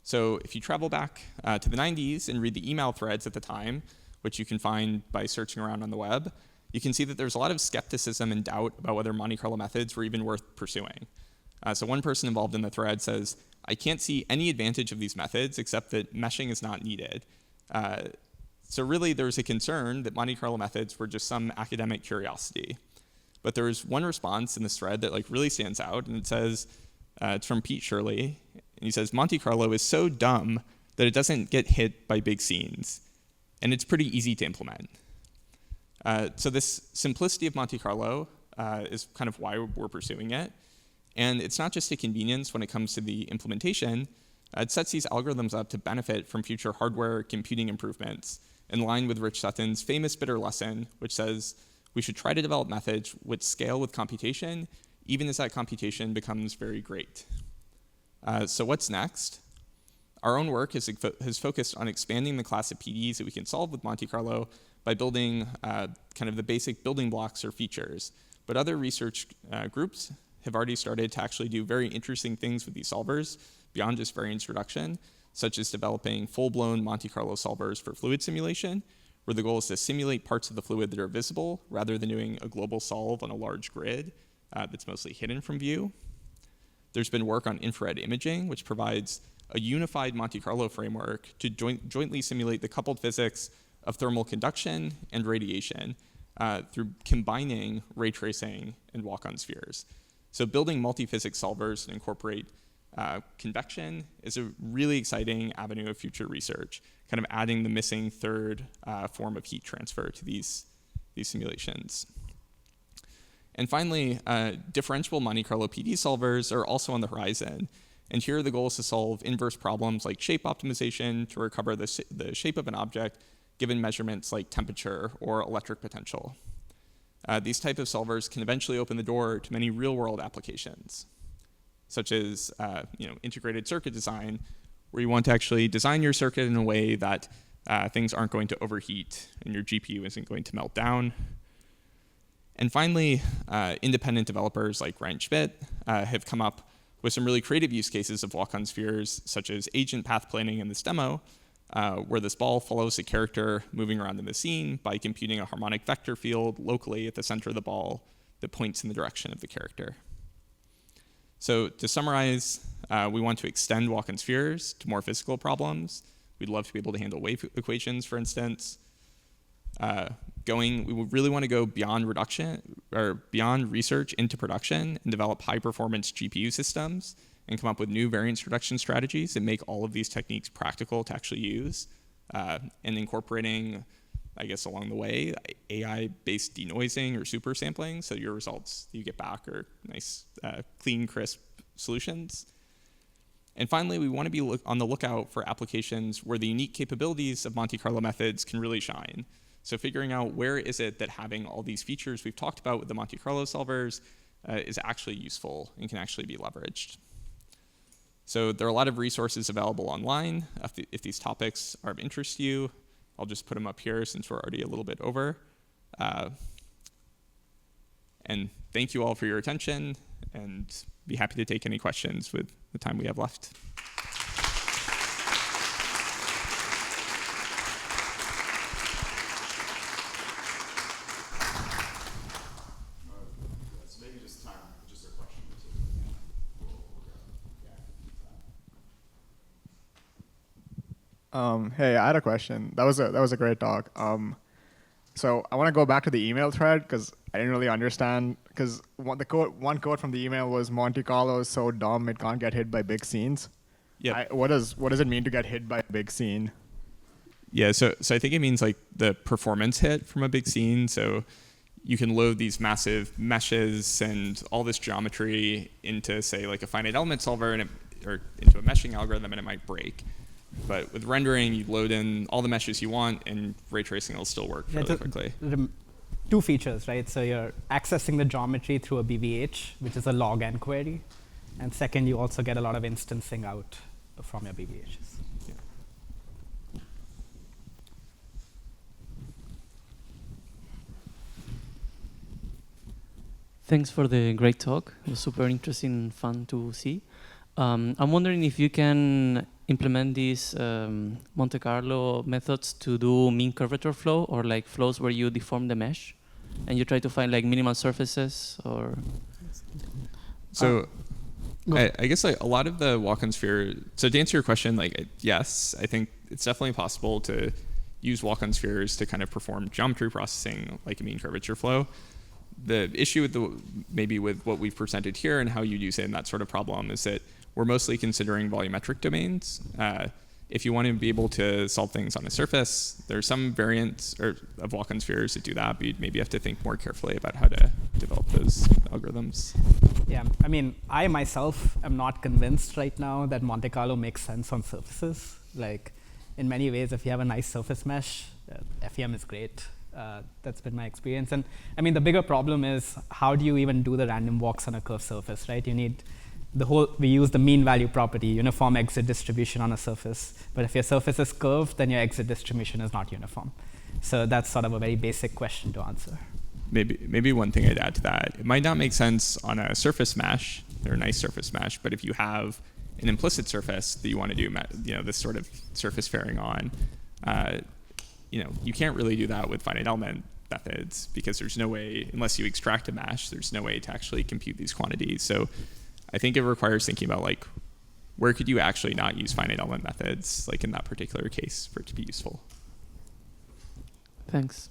So if you travel back to the 90s and read the email threads at the time, which you can find by searching around on the web, you can see that there's a lot of skepticism and doubt about whether Monte Carlo methods were even worth pursuing. So one person involved in the thread says, "I can't see any advantage of these methods except that meshing is not needed." So really there was a concern that Monte Carlo methods were just some academic curiosity. But there was one response in this thread that like really stands out, and it says, it's from Pete Shirley, and he says, "Monte Carlo is so dumb that it doesn't get hit by big scenes, and it's pretty easy to implement." So this simplicity of Monte Carlo is kind of why we're pursuing it. And it's not just a convenience when it comes to the implementation. It sets these algorithms up to benefit from future hardware computing improvements, in line with Rich Sutton's famous bitter lesson, which says we should try to develop methods which scale with computation, even as that computation becomes very great. So what's next? Our own work has focused on expanding the class of PDEs that we can solve with Monte Carlo by building kind of the basic building blocks or features. But other research groups have already started to actually do very interesting things with these solvers beyond just variance reduction, such as developing full-blown Monte Carlo solvers for fluid simulation, where the goal is to simulate parts of the fluid that are visible rather than doing a global solve on a large grid that's mostly hidden from view. There's been work on infrared imaging, which provides a unified Monte Carlo framework to jointly simulate the coupled physics of thermal conduction and radiation through combining ray tracing and walk-on spheres. So building multi-physics solvers that incorporate convection is a really exciting avenue of future research, kind of adding the missing third form of heat transfer to these simulations. And finally, differentiable Monte Carlo PD solvers are also on the horizon. And here the goal is to solve inverse problems like shape optimization to recover the shape of an object given measurements like temperature or electric potential. These type of solvers can eventually open the door to many real-world applications, such as integrated circuit design, where you want to actually design your circuit in a way that things aren't going to overheat and your GPU isn't going to melt down. And finally, independent developers like Ryan Schmidt have come up with some really creative use cases of walk-on spheres, such as agent path planning in this demo, where this ball follows a character moving around in the scene by computing a harmonic vector field locally at the center of the ball that points in the direction of the character. So to summarize, we want to extend walk-on spheres to more physical problems. We'd love to be able to handle wave equations, for instance. We really want to go beyond research into production and develop high-performance GPU systems and come up with new variance reduction strategies that make all of these techniques practical to actually use, and incorporating, I guess, along the way, AI-based denoising or super sampling, so your results that you get back are nice, clean, crisp solutions. And finally, we want to be on the lookout for applications where the unique capabilities of Monte Carlo methods can really shine. So figuring out where is it that having all these features we've talked about with the Monte Carlo solvers is actually useful and can actually be leveraged. So there are a lot of resources available online. If these topics are of interest to you, I'll just put them up here since we're already a little bit over. And thank you all for your attention, and be happy to take any questions with the time we have left. Hey, I had a question. That was a great talk. So I want to go back to the email thread because I didn't really understand. Because one quote from the email was Monte Carlo is so dumb it can't get hit by big scenes. Yeah. What does it mean to get hit by a big scene? Yeah. So I think it means like the performance hit from a big scene. So you can load these massive meshes and all this geometry into, say, like a finite element solver or into a meshing algorithm, and it might break. But with rendering, you load in all the meshes you want, and ray tracing will still work fairly quickly. Two features, right? So you're accessing the geometry through a BVH, which is a log n query. And second, you also get a lot of instancing out from your BVHs. Thanks for the great talk. It was super interesting and fun to see. I'm wondering if you can implement these Monte Carlo methods to do mean curvature flow, or like flows where you deform the mesh and you try to find like minimal surfaces, or... So I guess like a lot of the walk-on sphere, so to answer your question, like yes, I think it's definitely possible to use walk-on spheres to kind of perform geometry processing like a mean curvature flow. The issue with maybe with what we've presented here and how you use it in that sort of problem is that we're mostly considering volumetric domains. If you want to be able to solve things on a surface, there's some variants of walk-on spheres that do that, but you'd maybe have to think more carefully about how to develop those algorithms. Yeah, I mean, I myself am not convinced right now that Monte Carlo makes sense on surfaces. Like, in many ways, if you have a nice surface mesh, FEM is great. That's been my experience. And I mean, the bigger problem is how do you even do the random walks on a curved surface, right? You need we use the mean value property, uniform exit distribution on a surface. But if your surface is curved, then your exit distribution is not uniform. So that's sort of a very basic question to answer. Maybe one thing I'd add to that, it might not make sense on a surface mesh, or a nice surface mesh, but if you have an implicit surface that you want to do this sort of surface fairing on, you can't really do that with finite element methods, because there's no way, unless you extract a mesh, there's no way to actually compute these quantities. So I think it requires thinking about like, where could you actually not use finite element methods, like in that particular case, for it to be useful. Thanks.